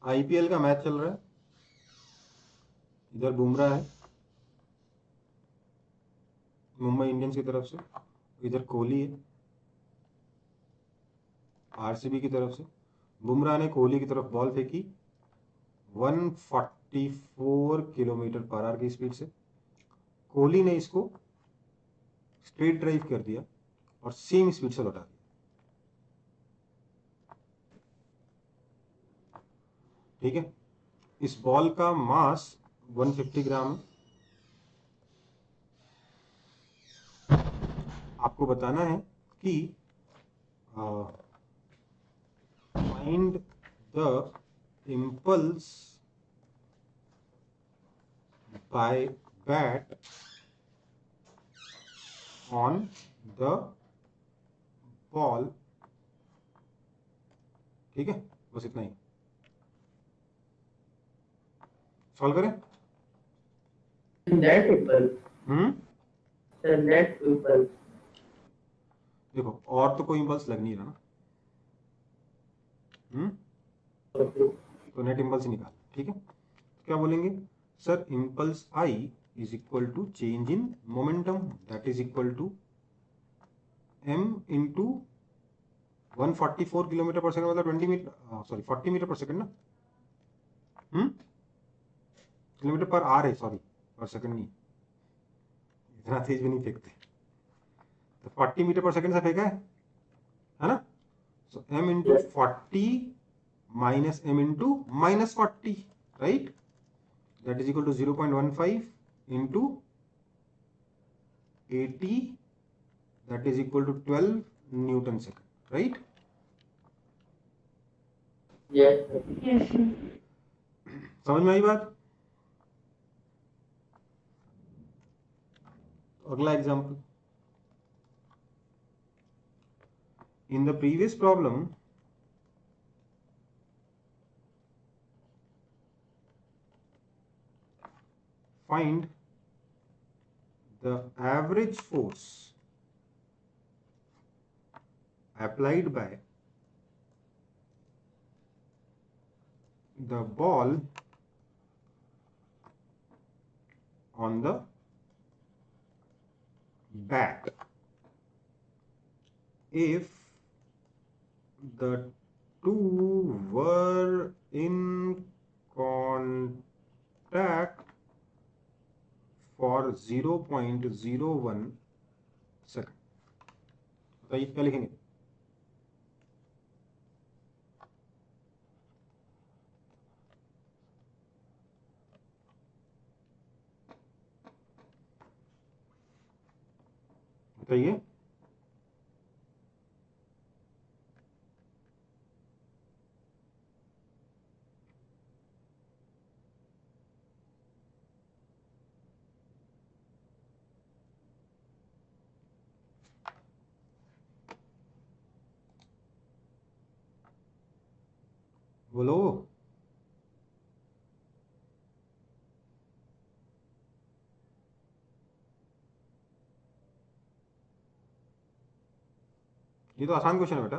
आईपीएल का मैच चल रहा है, इधर बुमराह है मुंबई इंडियंस की तरफ से, इधर कोहली है आरसीबी की तरफ से। बुमराह ने कोहली की तरफ बॉल फेंकी 144 किलोमीटर पर आवर की स्पीड से, कोहली ने इसको स्ट्रेट ड्राइव कर दिया और सेम स्पीड से लौटा दिया। ठीक है, इस बॉल का मास 150 ग्राम है। आपको बताना है कि find the impulse by bat on the ball. ठीक है, बस इतना ही, सॉल्व करें। Net impulse sir net impulse देखो और तो कोई इम्पल्स लग नहीं रहा ना, तो नेट इम्पल्स ही निकाल। ठीक है, तो क्या बोलेंगे sir, impulse I is equal to change in momentum, that is equal to m into 144 kilometre पर सेकंड, मतलब 20 मीटर, सॉरी 40 मीटर पर सेकंड ना, किलोमीटर पर आर है, सॉरी पर सेकंड नहीं, इतना तेज भी नहीं फेंकते, तो 40 मीटर पर सेकंड से फेंका है ना? So m into 40 minus m into minus 40, right? That is equal to 0.15 into 80, that is equal to 12 newton second, right? Yes sir. समझ में आई बात? अगला example, in the previous problem find the average force applied by the ball on the bat if the two were in contact for 0.01 second. बताइए क्या लिखेंगे? बताइए। बोलो। ये तो आसान क्वेश्चन है बेटा।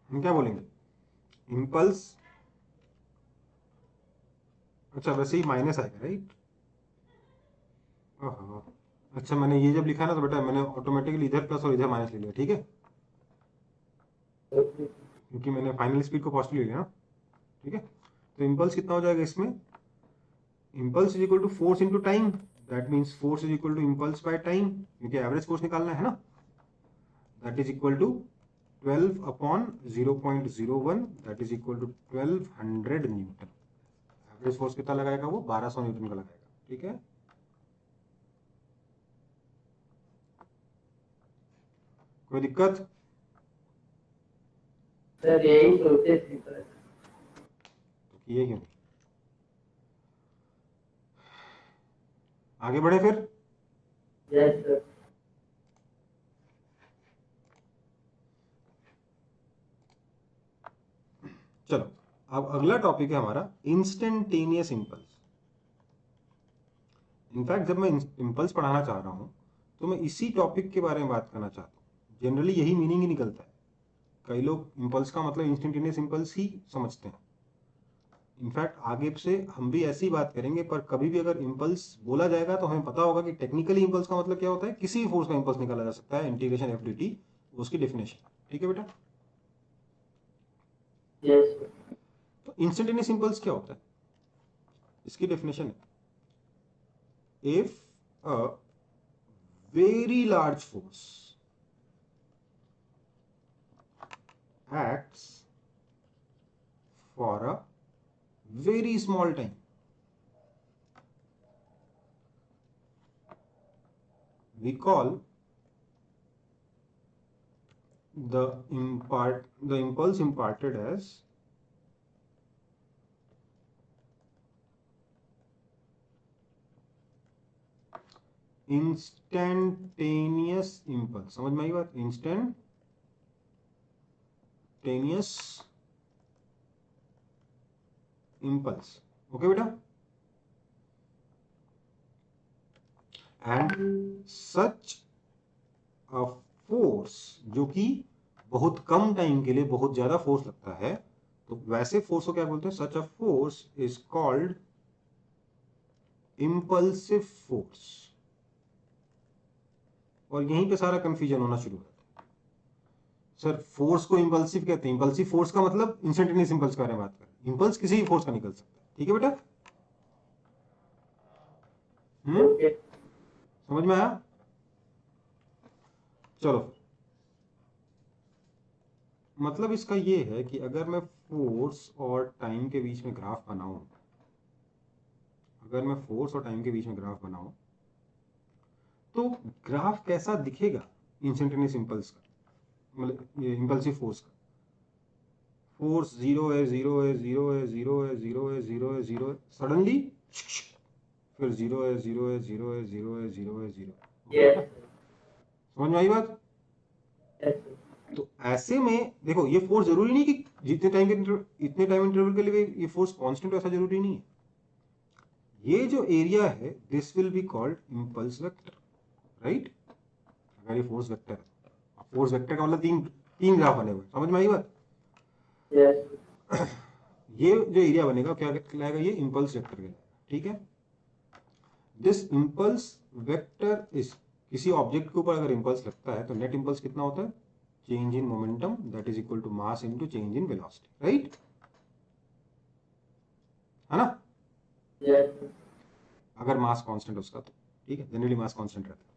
हम क्या बोलेंगे? इम्पल्स, अच्छा वैसे ही माइनस आएगा राइट। अच्छा मैंने ये जब लिखा ना तो बेटा मैंने ऑटोमेटिकली इधर प्लस और इधर माइनस ले लिया, ठीक है, क्योंकि मैंने फाइनल स्पीड को पॉजिटिव ले लिया ना, ठीक है। तो इम्पल्स कितना हो जाएगा इसमें? Impulse is equal to force into time, that means force is equal to impulse by time, क्योंकि एवरेज फोर्स निकालना है ना, that is equal to 12 upon 0.01, that is equal to 1200 newton. Average force कितना लगाएगा वो? 1200 न्यूटन का लगाएगा, ठीक है। कोई दिक्कत? सर यही सोचे थे सर। तो किए क्यों नहीं? आगे बढ़े फिर। Yes sir. चलो अब अगला टॉपिक है हमारा इंस्टेंटेनियस इम्पल्स। इनफैक्ट जब मैं इम्पल्स पढ़ाना चाह रहा हूं तो मैं इसी टॉपिक के बारे में बात करना चाहता हूं। जनरली यही मीनिंग ही निकलता है। कई लोग इम्पल्स का मतलब इंस्टेंटेनियस इम्पल्स ही समझते हैं। इनफैक्ट आगे से हम भी ऐसी बात करेंगे, पर कभी भी अगर इम्पल्स बोला जाएगा तो हमें पता होगा कि टेक्निकली इम्पल्स का मतलब क्या होता है। किसी भी फोर्स का इम्पल्स निकाला जा सकता है, इंटीग्रेशन एफ डी टी, उसकी डेफिनेशन, ठीक है बेटा। Yes sir. तो इंस्टेंटेनियस इम्पल्स क्या होता है, इसकी डेफिनेशन है, if a very large force acts for a very small time, we call the impulse imparted as instantaneous impulse. समझ में आई बात? इंस्टेंटेनियस इम्पल्स, ओके बेटा। एंड सच अ फोर्स, जो कि बहुत कम टाइम के लिए बहुत ज्यादा फोर्स लगता है, तो वैसे फोर्स को क्या बोलते हैं? Such a force is called impulsive force. और यहीं पे सारा कंफ्यूजन होना शुरू होता है। सर फोर्स को इम्पल्सिव कहते हैं, इम्पल्सिव फोर्स का मतलब इंस्टेंटेनियस इम्पल्स के बारे में बात कर रहे हैं। इम्पल्स किसी भी फोर्स का निकल सकता है, ठीक है बेटा। ओके। समझ में आया? चलो, मतलब इसका ये है कि अगर मैं फोर्स और टाइम के बीच में ग्राफ बनाऊं, अगर मैं फोर्स और टाइम के बीच में ग्राफ बनाऊं तो ग्राफ कैसा दिखेगा इंस्टेंटेनियस इम्पल्स का, मतलब ये इम्पल्सिव फोर्स का? फोर्स जीरो है, जीरो है, जीरो है, जीरो है, जीरो है, जीरो है, जीरो है, सडनली फिर जीरो है, जीरो है, जीरो है, जीरो है, जीरो है, जीरो। Yes. समझ में आई बात? Yes. तो ऐसे में देखो, ये फोर्स जरूरी नहीं कि जितने टाइम के इतने टाइम इंटरवल के लिए ये फोर्स कांस्टेंट, ऐसा जरूरी नहीं है। ये जो एरिया है this will be called impulse vector, right? अगर ये फोर्स वेक्टर है, फोर्स वेक्टर का मतलब तीन तीन ग्राफ बने हुए, समझ में आई बात? Yes. ये जो एरिया बनेगा क्या कहलाएगा? ये इंपल्स वेक्टर कहलाएगा, ठीक है? दिस इंपल्स वेक्टर इज, किसी ऑब्जेक्ट के ऊपर अगर इंपल्स लगता है तो नेट इंपल्स कितना होता है? Change in momentum that is equal to mass into change in velocity, right? है ना? Yes. अगर मास कांस्टेंट उसका तो ठीक है, जनरली मास कांस्टेंट रहता है।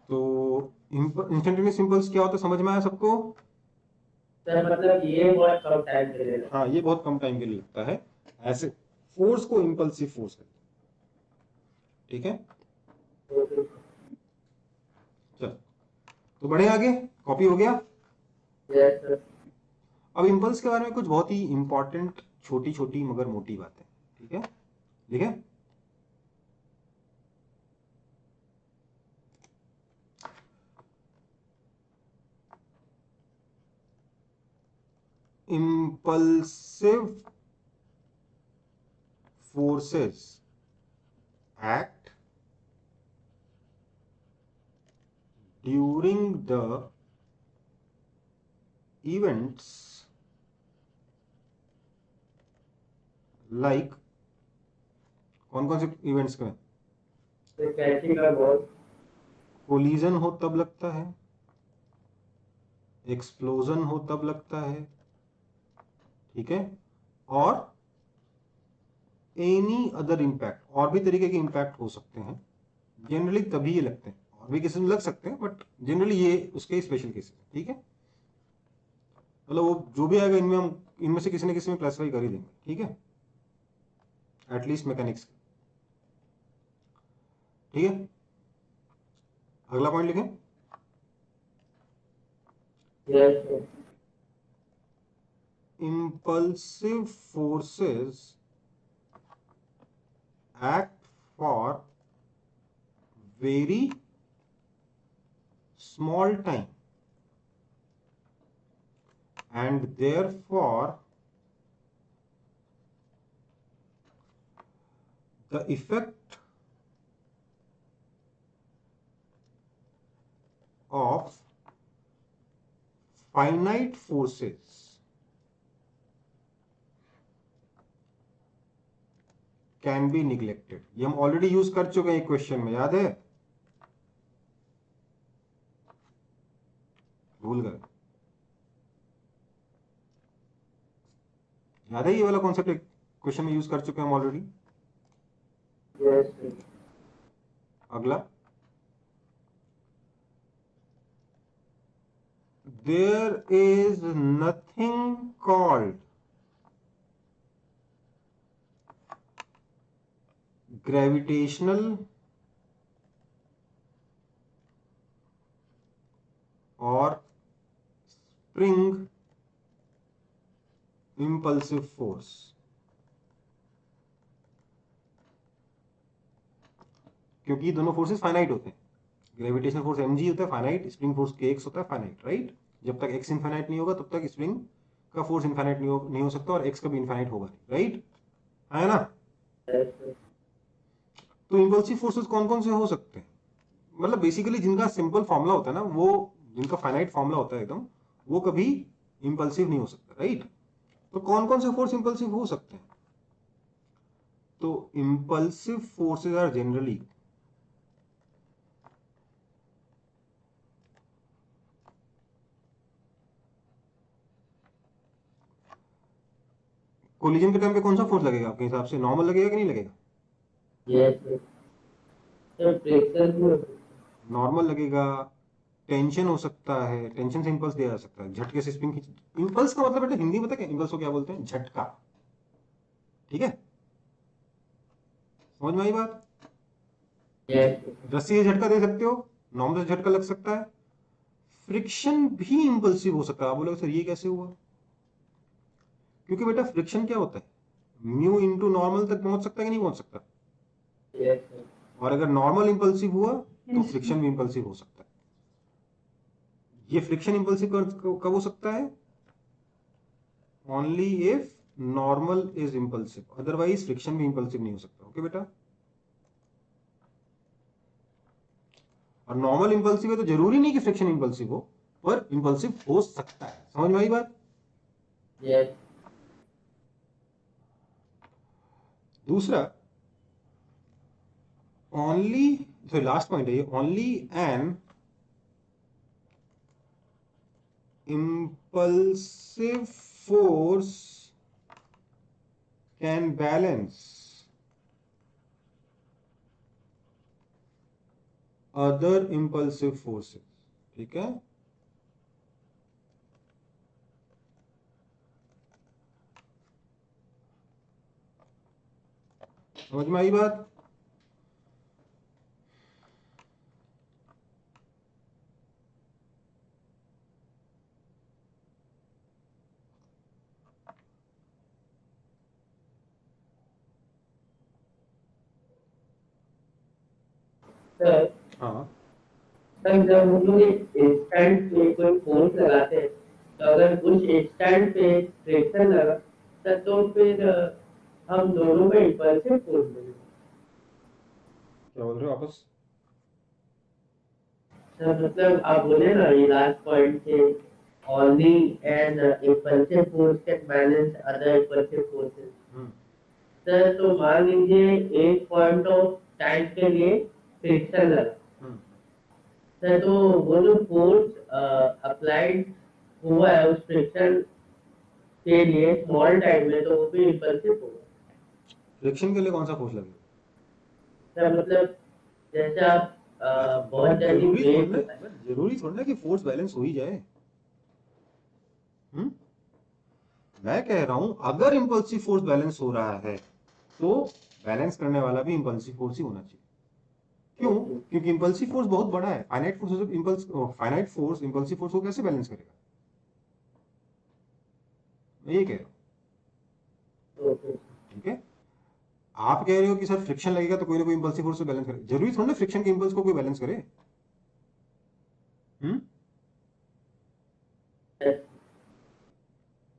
तो इंस्टेंटेनियस इंपल्स क्या होता है, समझ में आया सबको? सर मतलब ये बहुत कम टाइम के लिए हाँ, ये बहुत कम टाइम के लिए लगता है, ऐसे फोर्स को इंपल्सिव फोर्स कहते हैं, ठीक है? चल, तो बढ़े आगे, कॉपी हो गया। Yes, sir. अब इंपल्स के बारे में कुछ बहुत ही इंपॉर्टेंट छोटी छोटी मगर मोटी बातें, ठीक है? लिखे? Impulsive forces act during the events like, कौन कौन से इवेंट्स में? तो कैंची का बहुत कोलिजन हो तब लगता है, एक्सप्लोजन हो तब लगता है, ठीक है? और एनी अदर इम्पैक्ट, और भी तरीके के इम्पैक्ट हो सकते हैं, जनरली तभी ये लगते हैं, और भी केसेस में लग सकते हैं बट जनरली ये उसके स्पेशल केसेस, ठीक है? मतलब वो जो भी आएगा इनमें हम इनमें से किसी न किसी में क्लासिफाई कर ही देंगे, ठीक है? एटलीस्ट मैकेनिक्स, ठीक है? अगला पॉइंट लिखें। Yes, sir. Impulsive forces act for very small time and therefore the effect of finite forces can be neglected। ये हम ऑलरेडी यूज कर चुके हैं एक क्वेश्चन में, याद है? भूल गए? याद है ये वाला कॉन्सेप्ट एक क्वेश्चन में यूज कर चुके हैं हम ऑलरेडी। Yes, sir. अगला, there is nothing called gravitational or spring impulsive force। क्योंकि दोनों फोर्सेस फाइनाइट होते हैं, ग्रेविटेशनल फोर्स mg होता है फाइनाइट, स्प्रिंग फोर्स kx होता है फाइनाइट, राइट? जब तक x इनफाइनाइट नहीं होगा तब तक स्प्रिंग का फोर्स इनफाइनाइट नहीं हो सकता और x कभी इनफाइनाइट होगा नहीं, राइट? है ना? Yes, sir. तो इंपल्सिव फोर्सेस कौन कौन से हो सकते हैं? मतलब बेसिकली जिनका सिंपल फॉर्मूला होता है ना, वो जिनका फाइनाइट फॉर्मूला होता है एकदम, वो कभी इंपल्सिव नहीं हो सकता, राइट? तो कौन कौन से फोर्स इंपल्सिव हो सकते हैं? तो impulsive forces are generally collision के टाइम पे कौन सा फोर्स लगेगा आपके हिसाब से? नॉर्मल लगेगा कि नहीं लगेगा? Yes, sir. Sir, फ्रिक्शन भी हो सकता है। नॉर्मल लगेगा, टेंशन हो सकता है, टेंशन से इंपल्स दिया जा सकता है, झटके से स्प्रिंग खींच। इंपल्स का मतलब बेटा हिंदी में पता क्या इंपल्स को क्या बोलते हैं? झटका, ठीक है? समझ में आई बात? Yes, sir. रस्सी से झटका दे सकते हो, नॉर्मल से झटका लग सकता है, फ्रिक्शन भी इंपल्सिव हो सकता है। आप बोलोगे सर ये कैसे हुआ? क्योंकि बेटा फ्रिक्शन क्या होता है, म्यू इंटू नॉर्मल तक पहुंच सकता है कि नहीं पहुंच सकता, यस सर। और अगर नॉर्मल इंपल्सिव हुआ तो Yes, फ्रिक्शन भी इंपल्सिव हो सकता है। ये फ्रिक्शन इंपल्सिव कब हो सकता है, only if normal is impulsive, otherwise friction भी इंपल्सिव नहीं हो सकता। ओके बेटा, और नॉर्मल इंपल्सिव है तो जरूरी नहीं कि फ्रिक्शन इंपल्सिव हो, पर इंपल्सिव हो सकता है। समझ में आई बात? यस। दूसरा, ओनली, तो लास्ट पॉइंट है ये, only an impulsive force can balance other impulsive forces। ठीक है, समझ में आई बात? सर हाँ, सर जब हम लोग एक स्टैंड पे कोई फोर्स लगाते हैं, तो अगर उस स्टैंड पे फ्रिक्शन लगा सर, तो फिर हम दोनों में इम्पल्सिव फोर्स बनेगा। क्या बोल रहे हो वापस? सर मतलब आप बोले ना ये लास्ट पॉइंट थे, only an impulsive force can balance other impulsive forces. Sir तो मान लीजिए एक पॉइंट ऑफ टाइम के लिए फ्रिक्शन लगा सर, तो वो जो फोर्स अप्लाइड हुआ है उस फ्रिक्शन के लिए स्मॉल टाइम में, तो वो भी इम्पल्सिव होगा। फ्रिक्शन के लिए कौन सा फोर्स लगेगा? सर मतलब जैसे आप बहुत जल्दी जरूरी ब्रेक थोड़ा होता है। ना, जरूरी थोड़ा ना कि फोर्स बैलेंस हो ही जाए। हम्म मैं कह रहा हूं अगर इंपल्सिव फोर्स बैलेंस हो रहा है तो बैलेंस करने वाला भी इंपल्सिव फोर्स ही होना चाहिए। क्यों? क्योंकि इंपल्सिव फोर्स बहुत बड़ा है, finite force finite force impulsive force को कैसे बैलेंस करेगा? मैं ये कह रहा हूं। ओके। ठीक है, आप कह रहे हो कि सर फ्रिक्शन लगेगा तो कोई ना कोई इंपल्सिव फोर्स से बैलेंस करे, जरूरी थोड़ा ना फ्रिक्शन के इंपल्स को कोई बैलेंस करे। हम्म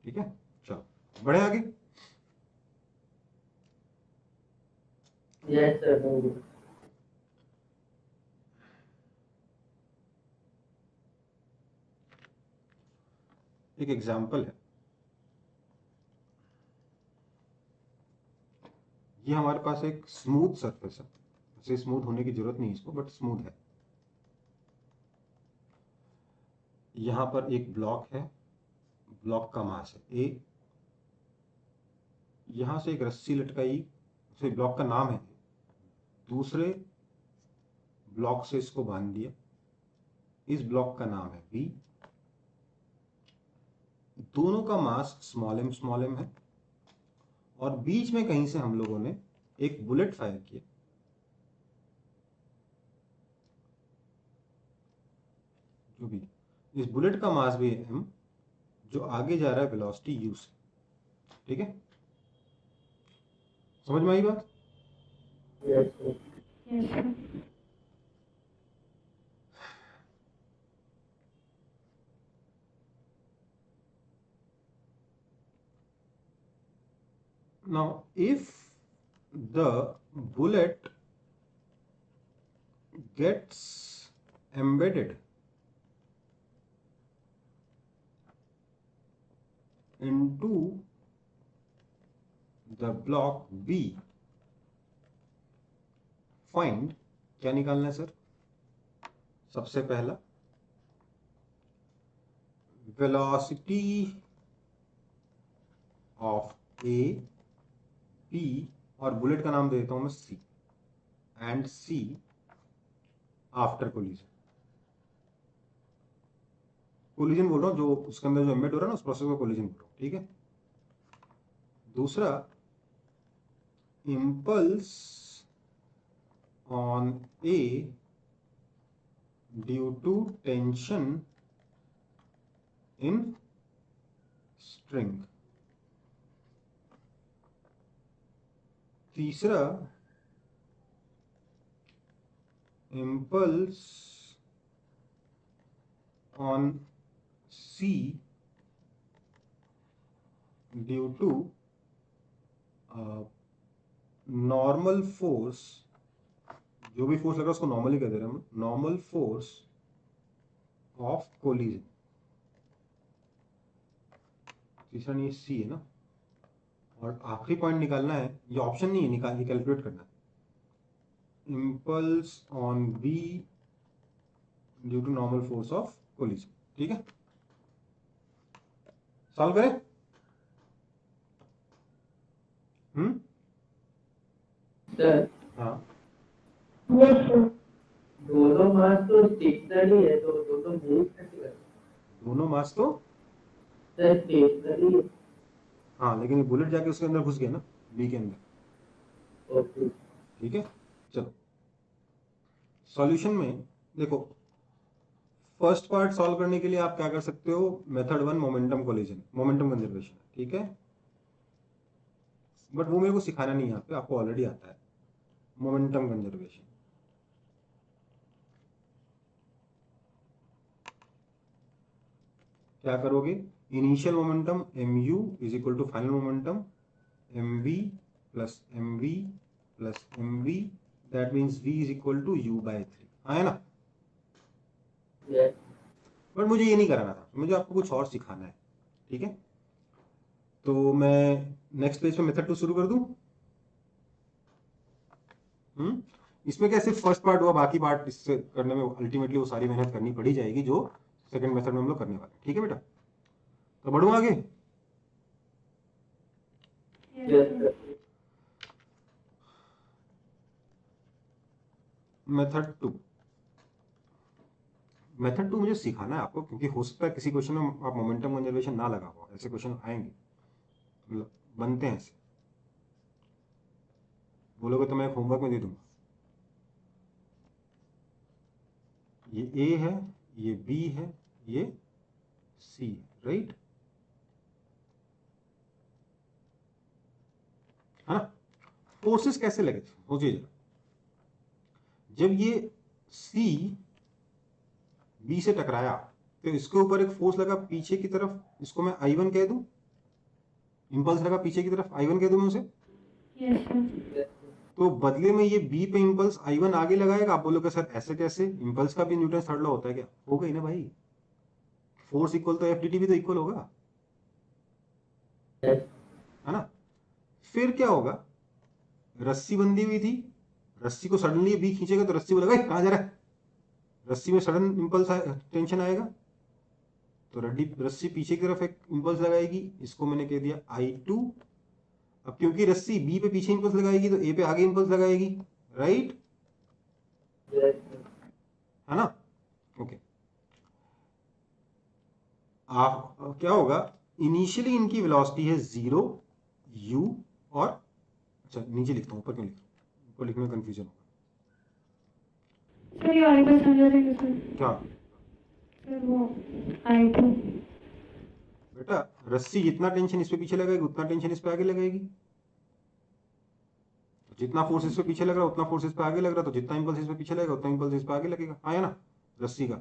ठीक है, चलो बढ़े आगे। Yes sir. एक एग्जाम्पल है, ये हमारे पास एक स्मूथ सरफेस है, इसे स्मूथ होने की जरूरत नहीं इसको, बट स्मूथ है। यहां पर एक ब्लॉक है, ब्लॉक का मास है ए, यहां से एक रस्सी लटकाई, उसे ब्लॉक का नाम है, दूसरे ब्लॉक से इसको बांध दिया, इस ब्लॉक का नाम है बी, दोनों का मास स्मॉल एम है, और बीच में कहीं से हम लोगों ने एक बुलेट फायर किया, जो भी, इस बुलेट का मास भी है एम, जो आगे जा रहा है वेलोसिटी यू से। ठीक है, समझ में आई बात? Yes sir. yes, sir. Now, if the bullet gets embedded into the block B, find, क्या निकालना है सर? सबसे पहला वेलोसिटी ऑफ ए, बी, और बुलेट का नाम दे देता हूं मैं C, and C after collision. Collision बोल रहा हूं, जो उसके अंदर जो एम्बेड हो रहा है ना, उस प्रोसेस को कोलिजन बोल रहा हूं। ठीक है, दूसरा, impulse on A due to tension in string। तीसरा impulse on C due to normal force, जो भी फोर्स लग रहा है उसको नॉर्मल ही कह दे रहे हैं हम, नॉर्मल फोर्स ऑफ कोलिजन। तीसरा नहीं, सी है ना। और आखिरी पॉइंट निकालना है, ये ऑप्शन नहीं है, निकाल, ये कैलकुलेट करना है। Impulse on B due to normal force of collision. ठीक है, सॉल्व करें। सर हाँ, यस सर। दोनों मास तो स्टेशनरी है, तो दोनों मूव कैसे करें? दोनों मास तो, सर स्टेशनरी है। हाँ, लेकिन ये बुलेट जाके उसके अंदर घुस गया ना, बी के अंदर। ओके। ठीक है, चलो सॉल्यूशन में देखो, फर्स्ट पार्ट सॉल्व करने के लिए आप क्या कर सकते हो, method 1 momentum collision, momentum conservation. ठीक है, बट वो मेरे को सिखाना नहीं है यहाँ पे, आपको ऑलरेडी आता है मोमेंटम कंजर्वेशन। क्या करोगे, initial momentum mu is equal to final momentum mv plus mv plus mv, that means v is equal to u/3, है ना। यस। बट मुझे ये नहीं कराना था, मुझे आपको कुछ और सिखाना है। ठीक है, तो मैं नेक्स्ट पेज पे मेथड 2 शुरू कर दूं। इसमें क्या सिर्फ फर्स्ट पार्ट हुआ, बाकी पार्ट इससे करने में अल्टीमेटली वो सारी मेहनत करनी पड़ी जाएगी जो सेकंड मेथड में हम लोग करने वाले हैं। ठीक है बेटा, तो बढ़ूं आगे। Yes sir. मेथड 2, मेथड 2 मुझे सिखाना है आपको, क्योंकि हो सकता है किसी क्वेश्चन में आप मोमेंटम कंजर्वेशन ना लगा हो, ऐसे क्वेश्चन आएंगे, बनते हैं ऐसे, बोलोगे तो मैं होमवर्क में दे दूंगा। ये ए है, ये बी है, ये सी है, राइट, है ना। फोर्सेस कैसे लगे थे सोचिए जरा, जब ये सी बी से टकराया तो इसके ऊपर एक फोर्स लगा पीछे की तरफ, इसको मैं I1 कह दूं, इंपल्स लगा पीछे की तरफ, I1 कह दूं मैं उसे। Yes sir. तो बदले में ये बी पे इंपल्स I1 आगे लगाएगा। आप बोलोगे सर ऐसे कैसे, इंपल्स का भी न्यूटन थर्ड लॉ होता है क्या, होगा ही ना भाई, फोर्स इक्वल तो FDT भी तो इक्वल होगा, यस। है ना। फिर क्या होगा, रस्सी बंधी हुई थी, रस्सी को सडनली बी खींचेगा तो रस्सी बोलेगा कहां जा रहा है, रस्सी में सडन इंपल्स टेंशन आएगा, तो रस्सी पीछे की तरफ एक इंपल्स लगाएगी, इसको मैंने कह दिया I2। अब क्योंकि रस्सी बी पे पीछे इंपल्स लगाएगी तो ए पे आगे इंपल्स लगाएगी, राइट, यस। है ना। ओके, आप क्या होगा, इनिशियली इनकी वेलोसिटी है 0 u, और अच्छा नीचे लिखता हूं, ऊपर क्यों लिख रहा हूं, ऊपर लिखने में कंफ्यूजन होगा। सर ये आर्टिकल समझा देंगे सर। क्या सर वो I2। बेटा, रस्सी जितना टेंशन इस पे पीछे लगाएगी उतना टेंशन इस पे आगे लगेगी, जितना फोर्स इस पे पीछे लग रहा है उतना फोर्स इस पे आगे लग रहा है, तो जितना इंपल्स इस पे पीछे लगेगा उतना इंपल्स इस पे आगे लगेगा, आया ना रस्सी का।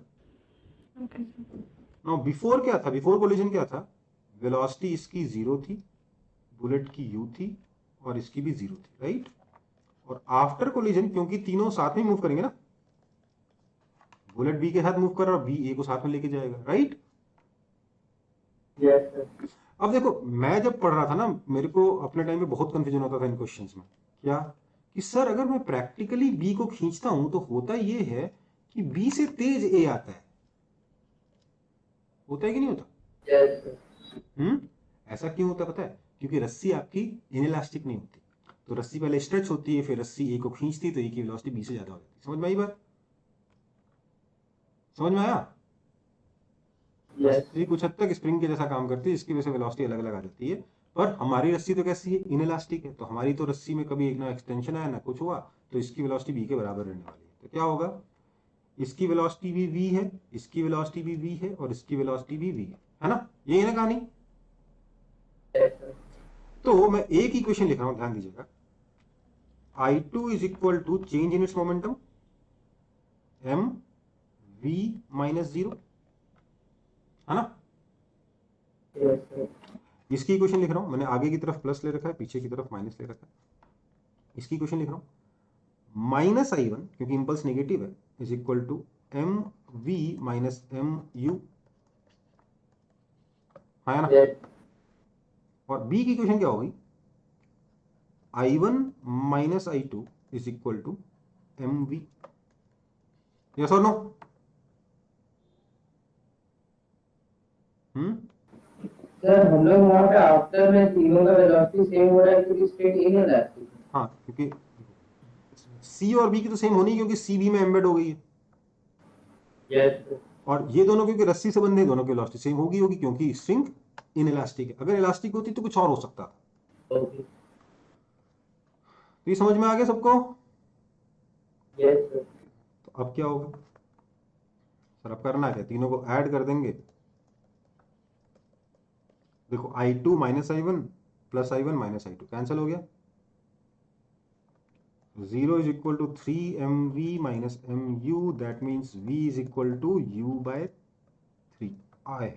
Okay sir. नाउ बिफोर क्या था, बिफोर कोलिजन क्या था, वेलोसिटी इसकी 0 थी, बुलेट की u थी, और इसकी भी 0 थी, राइट। और आफ्टर कोलिजन क्योंकि तीनों साथ में मूव करेंगे ना, बुलेट बी के साथ मूव कर रहा है और बी ए को साथ में लेके जाएगा, राइट। Yes sir. अब देखो, मैं जब पढ़ रहा था ना, मेरे को अपने टाइम पे बहुत कंफ्यूजन होता था इन क्वेश्चंस में, क्या कि सर अगर मैं प्रैक्टिकली बी को खींचता हूं तो होता ये है कि बी से तेज ए आता है, होता है कि नहीं होता। Yes sir. ऐसा क्यों होता है पता है, क्योंकि रस्सी आपकी इनइलास्टिक नहीं होती, तो रस्सी पहले स्ट्रेच होती है, फिर रस्सी ए को खींचती तो ए की वेलोसिटी बी से ज्यादा हो जाती है। समझ में आई बात, समझ में आया। यस। रस्सी कुछ हद तक स्प्रिंग के जैसा काम करती है, इसकी वजह से वेलोसिटी अलग अलग आ जाती है, पर हमारी रस्सी तो कैसी है, इनइलास्टिक है, तो हमारी तो रस्सी में कभी एक ना एक्सटेंशन आया ना कुछ हुआ, तो इसकी वेलोसिटी बी के बराबर रहने वाली है। तो क्या होगा, इसकी वेलोसिटी भी v है, इसकी वेलोसिटी भी v है, और इसकी वेलोसिटी भी v है ना, यही है ना कहानी। Yes sir. तो मैं एक इक्वेशन लिख रहा हूं, ध्यान दीजिएगा, I2 is equal to change in its momentum M V minus 0, है ना। yes sir, इसकी इक्वेशन लिख रहा हूं मैंने, आगे की तरफ प्लस ले रखा है, पीछे की तरफ माइनस ले रखा है। इसकी इक्वेशन लिख रहा हूं, माइनस I1 क्योंकि इंपल्स नेगेटिव है is equal to M V minus M U, है ना। yes और बी की इक्वेशन क्या होगी, I1 minus I2 is equal to M V, yes और नो। सर हम लोग वहाँ पे आफ्टर में तीनों का वेलोसिटी सेम हो रहा है क्योंकि स्टेट इनइलास्टिक हाँ क्योंकि सी और बी की तो सेम होनी है क्योंकि सी बी में एम्बेड हो गई है, है। यस सर, और ये दोनों क्योंकि रस्सी से बंधे हैं, दोनों की वेलोसिटी सेम होगी क्योंकि स्ट्रिंग इनइलास्टिक है। अगर इलास्टिक होती तो कुछ और हो सकता था। ओके, तो ये समझ में आ गया सबको। यस सर, तो अब क्या होगा सर, अब करना क्या, तीनों को ऐड कर देंगे। देखो I2 minus I1 plus I1 minus I2 cancel हो गया, 0 is equal to 3mv minus mu, that means v is equal to u by 3। आया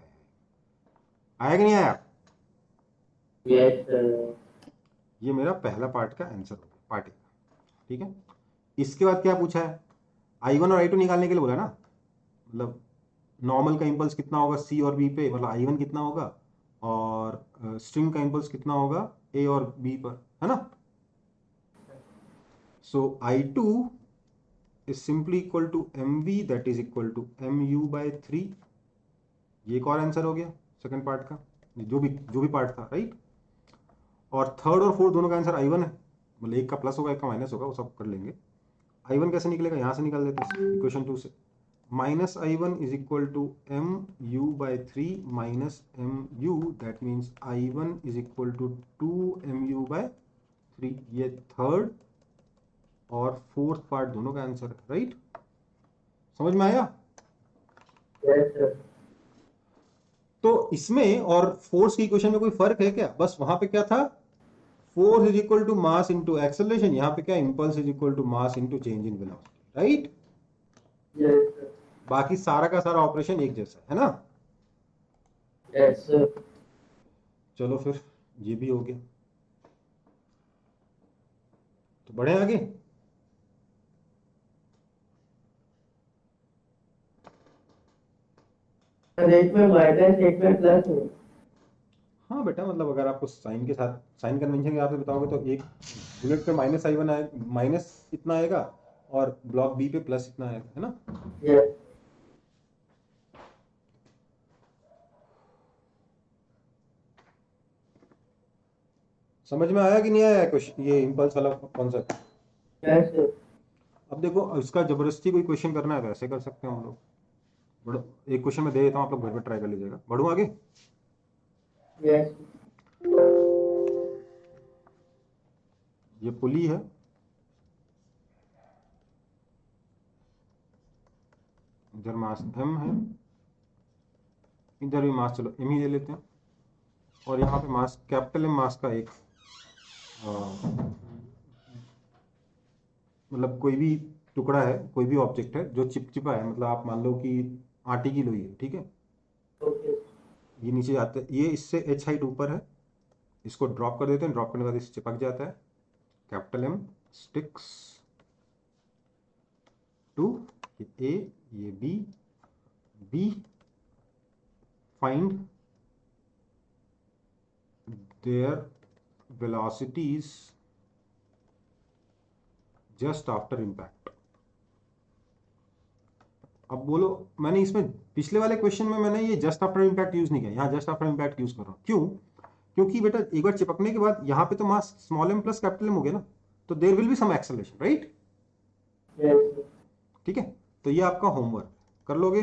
आया कि नहीं आया। यस सर, ये मेरा पहला पार्ट का आंसर हो गया, पार्ट ए का, ठीक है। इसके बाद क्या पूछा है, I1 और I2 निकालने के लिए बोला ना, मतलब नॉर्मल का इंपल्स कितना होगा सी और बी पे, मतलब I1 कितना होगा और स्ट्रिंग का इंपल्स कितना होगा ए और बी पर, है ना। So I2 is simply equal to mv that is equal to mu by 3। ये एक और आंसर हो गया सेकंड पार्ट का, जो भी पार्ट था, राइट। और थर्ड और फोर्थ दोनों का आंसर I1 है, मतलब एक का प्लस होगा एक का माइनस होगा, वो सब कर लेंगे। I1 कैसे निकलेगा, यहां से निकाल देते हैं इक्वेशन 2 से, minus I1 is equal to M U by 3 minus M U, that means I1 is equal to 2mu by 3। ये थर्ड और फोर्थ पार्ट दोनों का आंसर है, राइट। समझ में आया। यस सर, तो इसमें और फोर्स की इक्वेशन में कोई फर्क है क्या, बस वहां पे क्या था, force is equal to mass into acceleration, यहाँ पे क्या impulse is equal to mass into change in velocity, right. Yes sir, बाकी सारा का सारा ऑपरेशन एक जैसा है ना। यस सर, चलो फिर ये भी हो गया, तो बढ़े आगे। सर एक में माइनस एक में प्लस है। हाँ बेटा, मतलब अगर आपको साइन के साथ साइन कन्वेंशन के हिसाब से बताओगे तो एक बुलेट पे माइनस I1 आए, माइनस इतना आएगा, और ब्लॉक बी पे प्लस इतना आएगा, है ना। यस समझ में आया कि नहीं आया क्वेश्चन, ये इम्पल्स वाला कॉन्सेप्ट। यस सर, अब देखो इसका जबरदस्ती कोई क्वेश्चन करना है तो ऐसे कर सकते हैं हम लोग। बढ़ो, एक क्वेश्चन मैं दे देता हूँ, आप लोग घर में ट्राई कर लीजिएगा। बढ़ू आगे। यस ये पुली है, इधर मास m है, इधर भी मास चलो m ही ले लेते हैं, और यहाँ पे मास कैपिटल M मास का एक मतलब कोई भी टुकड़ा है, कोई भी ऑब्जेक्ट है जो चिपचिपा है, मतलब आप मान लो कि आटे की लोई है, ठीक है। ओके, ये नीचे जाता है, ये इससे h हाइट ऊपर है, इसको ड्रॉप कर देते हैं, ड्रॉप करने के बाद इसे चिपक जाता है, capital M sticks to A, ये B find their velocities just after impact। अब बोलो, मैंने इसमें पिछले वाले क्वेश्चन में मैंने ये जस्ट आफ्टर इम्पैक्ट यूज नहीं किया, यहाँ जस्ट आफ्टर इम्पैक्ट यूज कर रहा हूँ। क्यों, क्योंकि बेटा एक बार चिपकने के बाद यहाँ पे तो mass small m plus capital M हो गया ना, तो there will be some acceleration, right. Yes sir, ठीक है, तो ये आपका होमवर्क कर लोगे।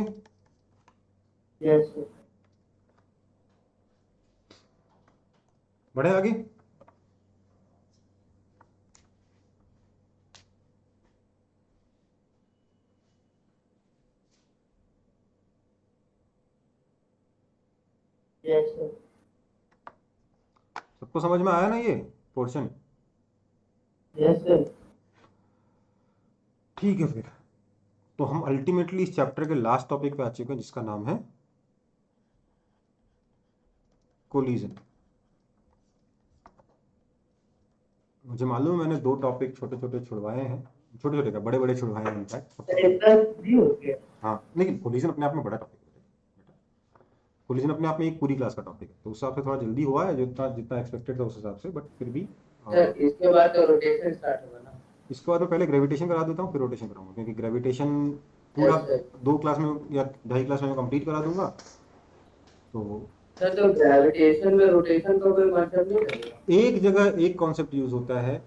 यस सर, बढ़े आगे। यस सर, सबको समझ में आया ना ये पोर्शन। यस सर, ठीक है, फिर तो हम अल्टीमेटली इस चैप्टर के लास्ट टॉपिक पे आ चुके हैं, जिसका नाम है कोलिजन। मुझे मालूम है मैंने 2 टॉपिक छोटे छोटे छुड़वाए हैं, छोटे छोटे का बड़े बड़े छुड़वाए हैं इनफैक्ट। इतना भी हो गया। हाँ, लेकिन कोलिजन अपने आप में बड़ा टॉपिक है बेटा। कोलिजन अपने आप में एक पूरी क्लास का टॉपिक है, तो उस हिसाब से थोड़ा जल्दी हुआ है, जितना जितना एक्सपेक्टेड था उस हिसाब से, बट फिर भी सर इसके बाद तो रोटेशन स्टार्ट होगा ना। इसके बाद मैं पहले ग्रेविटेशन करा देता हूँ, फिर रोटेशन कराऊंगा, क्योंकि ग्रेविटेशन पूरा यस सर। 2 क्लास में या 2.5 क्लास में कंप्लीट करा दूंगा। तो सर तो ग्रेविटेशन में रोटेशन का कोई मतलब नहीं रहेगा। एक जगह एक कॉन्सेप्ट यूज होता है।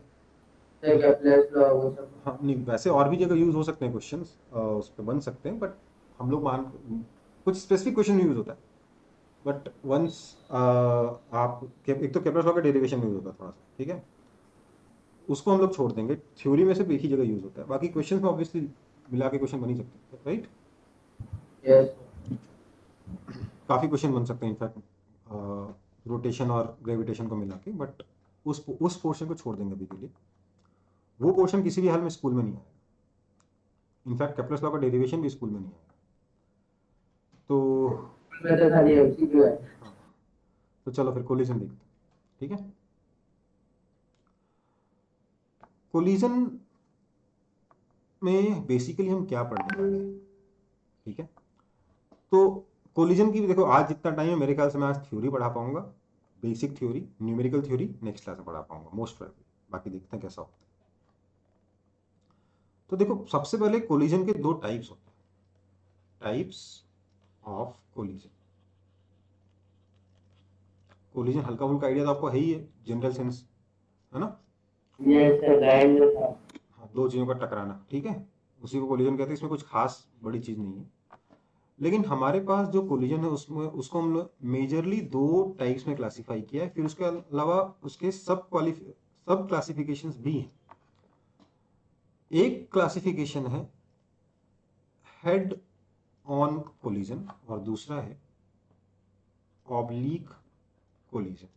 सर केप्लर्स लॉ वो सब। हाँ नहीं, वैसे और भी जगह यूज हो सकते हैं क्वेश्चंस, उस पर बन सकते हैं, बट हम लोग मान कुछ स्पेसिफिक क्वेश्चन यूज होता है। बट वंस आप एक तो केप्लर लॉ का डेरिवेशन यूज होता है थोड़ा सा, ठीक है, उसको हम लोग छोड़ देंगे। थ्योरी में सिर्फ एक ही जगह यूज होता है, बाकी क्वेश्चन में ऑब्वियसली मिला के क्वेश्चन बन ही सकते हैं, राइट। यस काफ़ी क्वेश्चन बन सकते हैं इनफैक्ट रोटेशन और ग्रेविटेशन को मिला के, बट उस पोर्शन को छोड़ देंगे अभी के लिए। वो पोर्शन किसी भी हाल में स्कूल में नहीं आएगा, इनफैक्ट केप्लर्स लॉ का डेरिवेशन भी स्कूल में नहीं आएगा। तो मैं तो खाली एमसीक्यू है। हाँ, तो चलो फिर कोलिजन देखते हैं, ठीक है। कोलिजन में बेसिकली हम क्या पढ़ने वाले हैं, ठीक है। तो कोलिजन की भी देखो, आज जितना टाइम है मेरे ख्याल से मैं आज थ्योरी पढ़ा पाऊंगा, basic theory, numerical theory next class में पढ़ा पाऊंगा मोस्ट प्रोबेबली, बाकी देखते हैं कैसा होता है। तो देखो, सबसे पहले कोलिजन के 2 टाइप्स होते हैं, टाइप्स ऑफ कोलिजन। कोलिजन हल्का फुल्का आइडिया तो आपको है ही है, जनरल सेंस, है ना। यस सर लाइन में था। हाँ, 2 चीज़ों का टकराना, ठीक है, उसी को कोलिजन कहते हैं। इसमें कुछ खास बड़ी चीज़ नहीं है, लेकिन हमारे पास जो कोलिजन है उसमें उसको हम लोग मेजरली 2 टाइप्स में क्लासिफाई किया है, फिर उसके अलावा उसके सब क्लासिफिकेशंस भी हैं। एक क्लासिफिकेशन है हेड ऑन कोलिजन और दूसरा है oblique collision.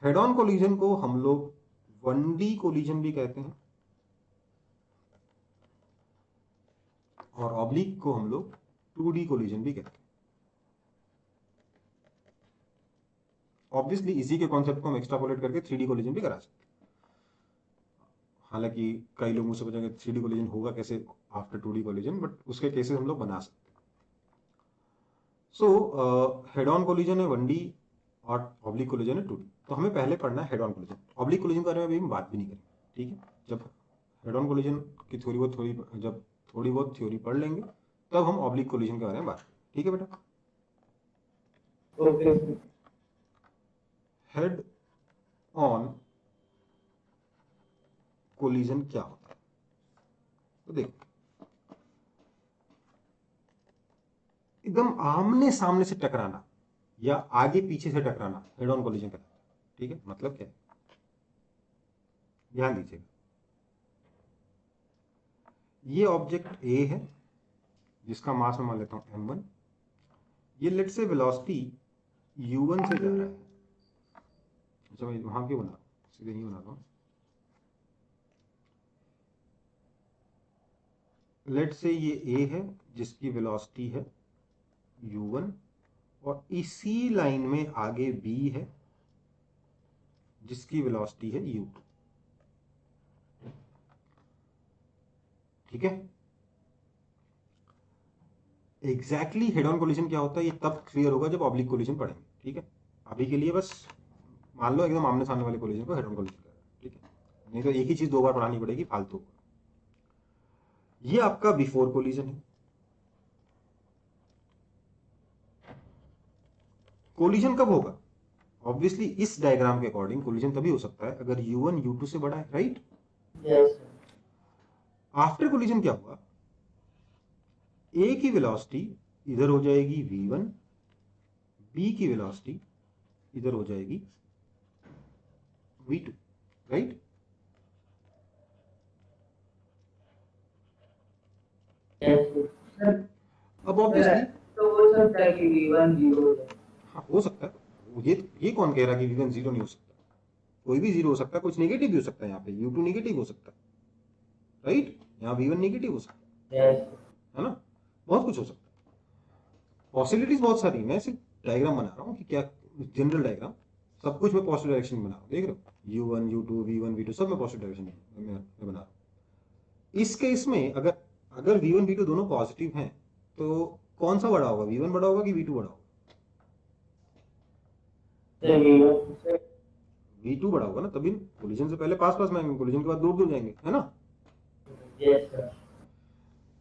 Head on collision को हम लोग 1D कोलिजन भी कहते हैं, और ऑब्लिक को हम लोग 2D कोलिजन भी कहते हैं। ऑब्वियसली इसी के कॉन्सेप्ट को हम एक्स्ट्रापोलेट करके 3D कोलिजन भी करा सकते हैं। हालांकि कई लोग मुझसे पूछेंगे 3D कोलिजन होगा कैसे आफ्टर 2D कोलिजन, बट उसके केसेस हम लोग बना सकते हैं। सो हेड ऑन कोलिजन है 1D और ऑब्लिक कोलिजन है 2D। तो हमें पहले पढ़ना है head on collision. Oblique collision के बारे में अभी हम बात भी नहीं करेंगे, ठीक है। जब हेड ऑन कोलिजन की जब थोड़ी बहुत थ्योरी पढ़ लेंगे, तब हम ऑब्लिक कोलिजन के बारे में बात करेंगे, ठीक है बेटा। ओके हेड ऑन कोलिजन क्या होता है, तो देखो, एकदम आमने सामने से टकराना या आगे पीछे से टकराना हेड ऑन कोलिजन कहलाता है, ठीक है। मतलब क्या है, ध्यान दीजिएगा। ये ऑब्जेक्ट ए है जिसका मास मैं मान लेता हूं m1। ये लेट से वेलोसिटी u1 से जा रहा है। अच्छा, मैं वहां क्यों बना रहा हूं, सीधे नहीं बना रहा हूं। लेट से ये a है जिसकी वेलोसिटी है u1, और इसी लाइन में आगे b है जिसकी वेलोसिटी है u2, ठीक है। एग्जैक्टली हेड ऑन कोलिजन क्या होता है ये तब क्लियर होगा जब ऑब्लिक कोलिजन पढ़ेंगे, ठीक है। अभी के लिए बस मान लो एकदम आमने सामने वाले कोलिजन को हेड ऑन कोलिजन कहते हैं, ठीक है। नहीं तो एक ही चीज 2 बार पढ़ानी पड़ेगी फालतू। ये आपका बिफोर कोलिजन है। कोलिजन कब होगा, ऑब्वियसली इस डायग्राम के अकॉर्डिंग कोलिजन तभी हो सकता है अगर u1 u2 से बड़ा है, राइट। यस आफ्टर कोलिजन क्या होगा, a की वेलोसिटी इधर हो जाएगी v1, b की वेलोसिटी इधर हो जाएगी v2, राइट। सर अब ऑब्वियसली तो हो सकता है कि v1 0 हो जाए। हाँ हो सकता है, ये कौन कह रहा है कि v1 0 नहीं हो सकता। कोई भी जीरो हो सकता है, कुछ नेगेटिव भी हो सकता है, यहाँ पे U2 नेगेटिव हो सकता है, राइट, यहाँ V1 नेगेटिव हो सकता है ना, बहुत कुछ हो सकता है, पॉसिबिलिटीज बहुत सारी। मैं सिर्फ डायग्राम बना रहा हूँ कि क्या, जनरल डायग्राम, सब कुछ मैं पॉजिटिव डायरेक्शन में बना रहा हूँ, देख रहे हो, U1 U2 V1 V2 सब मैं पॉजिटिव डायरेक्शन में बना रहा हूँ। इस केस में अगर अगर V1 V2 दोनों पॉजिटिव हैं तो कौन सा बड़ा होगा, V1 बड़ा होगा कि V2 बड़ा होगा? V2 बड़ा होगा ना, तभी कोलिजन से पहले पास पास में आएंगे, कोलिजन के बाद दूर दूर जाएंगे, है ना।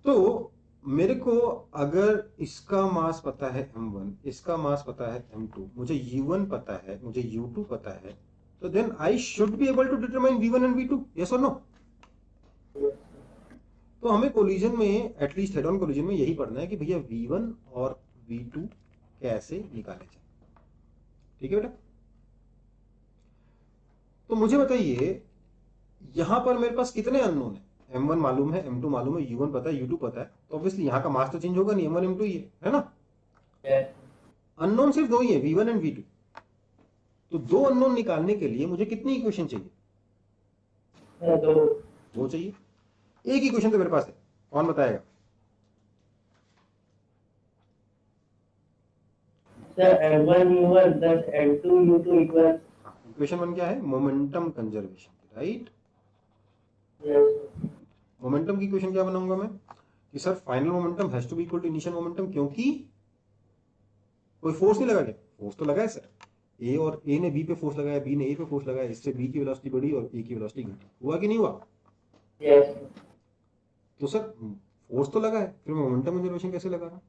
तो मेरे को अगर इसका मास पता है m1, इसका मास पता है m2, मुझे u1 पता है, मुझे u2 पता है, तो then I should be able to determine v1 and v2, yes और नो। तो हमें कोलिजन में, एटलीस्ट हेड ऑन कोलिजन में यही पढ़ना है कि भैया v1 और v2 कैसे निकाले जाए, ठीक है बेटा। तो मुझे बताइए यहां पर मेरे पास कितने अननोन है, m1 मालूम है, m2 मालूम है, u1 पता है, u2 पता है, तो ऑब्वियसली यहाँ का मास तो चेंज होगा नहीं, m1 m2 ही है ना। अननोन सिर्फ दो ही है, v1 एंड v2। तो दो अननोन निकालने के लिए मुझे कितनी इक्वेशन चाहिए, दो चाहिए। एक इक्वेशन तो मेरे पास है, कौन बताएगा? M1 U1 plus M2 U2 equals equation one क्या है, मोमेंटम कंजर्वेशन, राइट। मोमेंटम की इक्वेशन क्या बनाऊंगा मैं कि sir final momentum has to be equal to initial momentum, क्योंकि कोई फोर्स नहीं लगा क्या, फोर्स तो लगा है सर, ए और ए ने बी पे फोर्स लगाया, बी ने ए पे फोर्स लगाया, इससे बी की वेलोसिटी बढ़ी और ए की वेलोसिटी घटी, हुआ कि नहीं हुआ? तो सर फोर्स तो लगा है, फिर मैं मोमेंटम कंजर्वेशन कैसे लगा रहा हूं?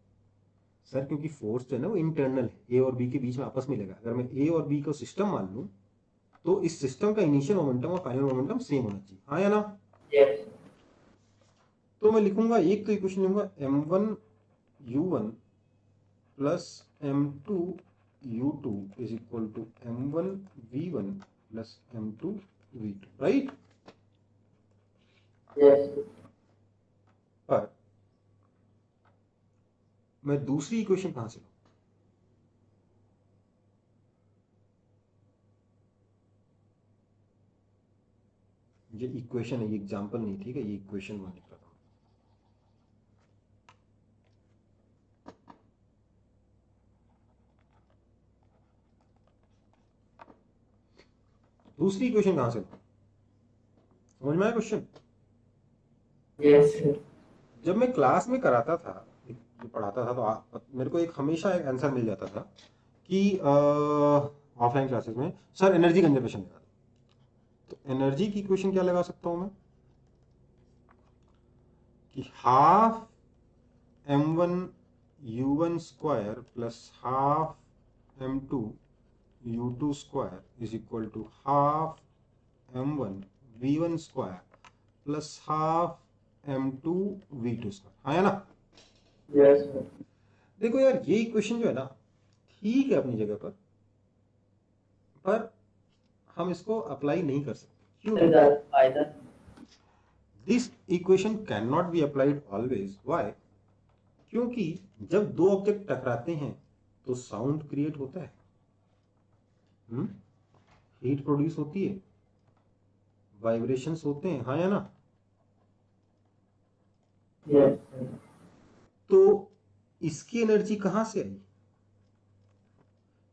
सर क्योंकि फोर्स जो है ना वो इंटरनल है, ए और बी के बीच में आपस में लगा। अगर मैं ए और बी को सिस्टम मान लूं तो इस सिस्टम का इनिशियल मोमेंटम और फाइनल मोमेंटम सेम होना चाहिए, हाँ या ना। तो मैं लिखूंगा, एक तो इक्वेशन लिखूंगा m1 u1 plus m2 u2 is equal to m1 v1 plus m2 v2, राइट। पर मैं दूसरी इक्वेशन कहां से लूं? ये इक्वेशन है, ये एग्जांपल नहीं, ठीक है, ये इक्वेशन वन लिख रहा था। दूसरी इक्वेशन कहां से लूं? समझ में आया क्वेश्चन? जब मैं क्लास में कराता था, पढ़ाता था, तो मेरे को एक हमेशा एक आंसर मिल जाता था कि ऑफलाइन क्लासेस में सर एनर्जी कंजर्वेशन लगा दो। तो एनर्जी की इक्वेशन क्या लगा सकता हूं मैं कि half m1 u1 square plus half m2 u2 square is equal to half m1 v1 square plus half m2 v2 square, हाँ या ना। देखो यार ये इक्वेशन जो है ना ठीक है अपनी जगह पर हम इसको अप्लाई नहीं कर सकते, क्यों? This equation can not be applied always, why? क्योंकि जब दो ऑब्जेक्ट टकराते हैं तो साउंड क्रिएट होता है, हीट प्रोड्यूस होती है, वाइब्रेशंस होते हैं, हाँ या ना। तो इसकी एनर्जी कहां से आई?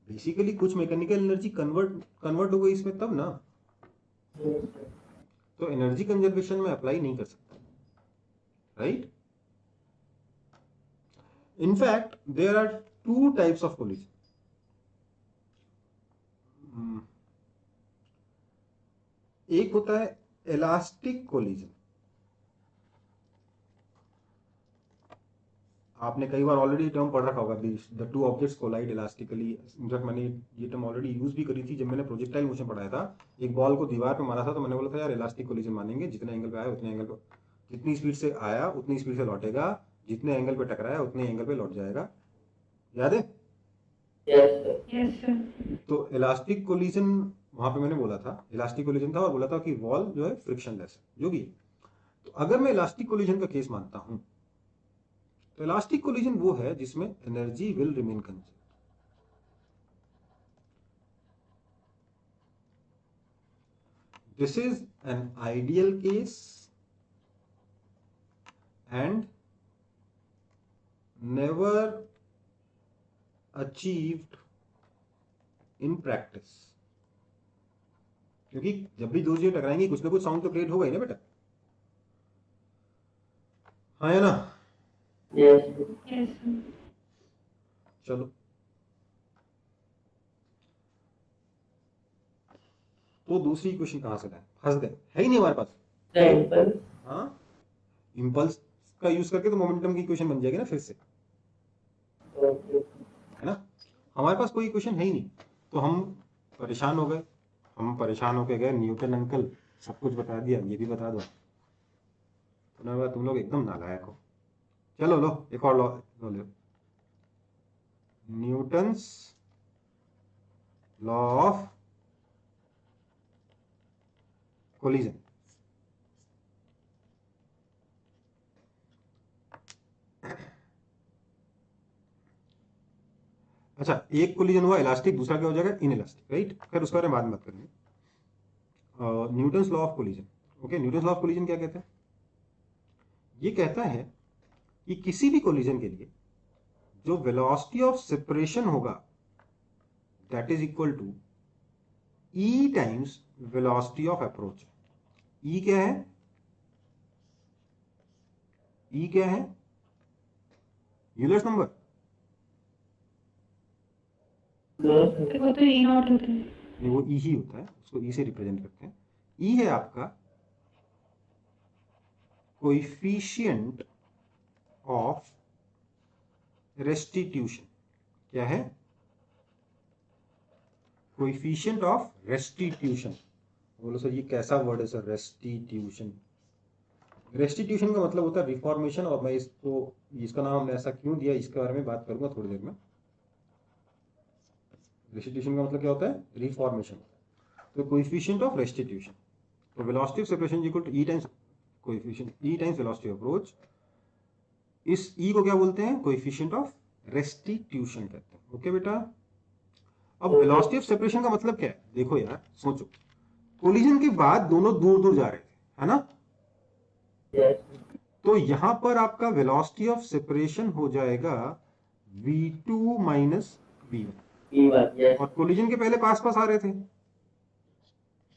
बेसिकली कुछ मैकेनिकल एनर्जी कन्वर्ट हो गई इसमें तब ना। तो एनर्जी कंजर्वेशन में अप्लाई नहीं कर सकता, right. In fact there are two types of collision. एक होता है इलास्टिक कोलिजन, आपने कई बार ऑलरेडी टर्म पढ़ रखा होगा, the two objects collide elastically. In fact मैंने ये टर्म ऑलरेडी यूज भी करी थी जब मैंने प्रोजेक्टाइल मोशन पढ़ाया था। एक बॉल को दीवार पे मारा था तो मैंने बोला था यार इलास्टिक कोलिजन मानेंगे, जितने एंगल पे आया उतने एंगल पे, जितनी स्पीड से आया उतनी स्पीड से लौटेगा, जितने एंगल पे टकराया उतने एंगल पे लौट जाएगा, याद है? Yes sir. तो इलास्टिक कोलिजन वहां पे मैंने बोला था, इलास्टिक कोलिजन था और बोला था कि वॉल जो है फ्रिक्शनलेस है, जो भी। तो अगर मैं इलास्टिक कोलिजन का केस मानता हूं तो इलास्टिक कोलिजन वो है जिसमें energy will remain conserve. This is an ideal case and never achieved in practice. क्योंकि जब भी दो चीजें टकराएंगी कुछ ना कुछ साउंड तो क्रिएट होगा ही ना बेटा, हाँ है ना? Yes. Yes, sir. चलो तो दूसरी क्वेश्चन कहां से लाए, फंस गए, है ही नहीं हमारे पास। The impulse. हाँ, इम्पल्स का यूज करके तो मोमेंटम की इक्वेशन बन जाएगी ना फिर से, Okay. है ना? हमारे पास कोई इक्वेशन है ही नहीं, तो हम परेशान हो गए। हम परेशान होके गए, न्यूटन अंकल सब कुछ बता दिया, ये भी बता दो। तो ना तुम लोग एकदम नालायक हो। चलो लो एक और law low, Newton's law of collision. अच्छा, एक कोलिजन हुआ इलास्टिक, दूसरा क्या हो जाएगा इनइलास्टिक, राइट? खैर उसके बारे में बाद में बात करेंगे। Newton's law of collision. Okay, Newton's law of collision क्या कहता है? ये कहता है कि किसी भी कोलिजन के लिए जो वेलोसिटी ऑफ सेपरेशन होगा that is equal to E times velocity of approach. E क्या है? ई क्या है? Euler's number. No, sir. वो तो ई नॉट होता है। नहीं, वो ई ही होता है, उसको ई से रिप्रेजेंट करते हैं। ई है आपका कोएफिशिएंट ऑफ रेस्टिट्यूशन। क्या है? Coefficient of restitution. बोलो सर ये कैसा वर्ड है सर, रेस्टिट्यूशन? रेस्टिट्यूशन का मतलब होता है रिफॉर्मेशन, और मैं इसका नाम हमने ऐसा क्यों दिया इसके बारे में बात करूंगा थोड़ी देर में। रेस्टिट्यूशन का मतलब क्या होता है? रिफॉर्मेशन। तो कोएफिशिएंट ऑफ रेस्टिट्यूशन, तो velocity of separation equal to E times coefficient E times velocity of approach. इस ई को क्या बोलते हैं? कोएफिशिएंट ऑफ रेस्टिट्यूशन कहते हैं। ओके बेटा, अब वेलोसिटी ऑफ सेपरेशन का मतलब क्या है? देखो यार सोचो, कोलिजन के बाद दोनों दूर दूर जा रहे थे, है ना? Yes. तो यहां पर आपका वेलोसिटी ऑफ सेपरेशन हो जाएगा v2 minus v1, E1. Yes. और कोलिजन के पहले पास पास आ रहे थे,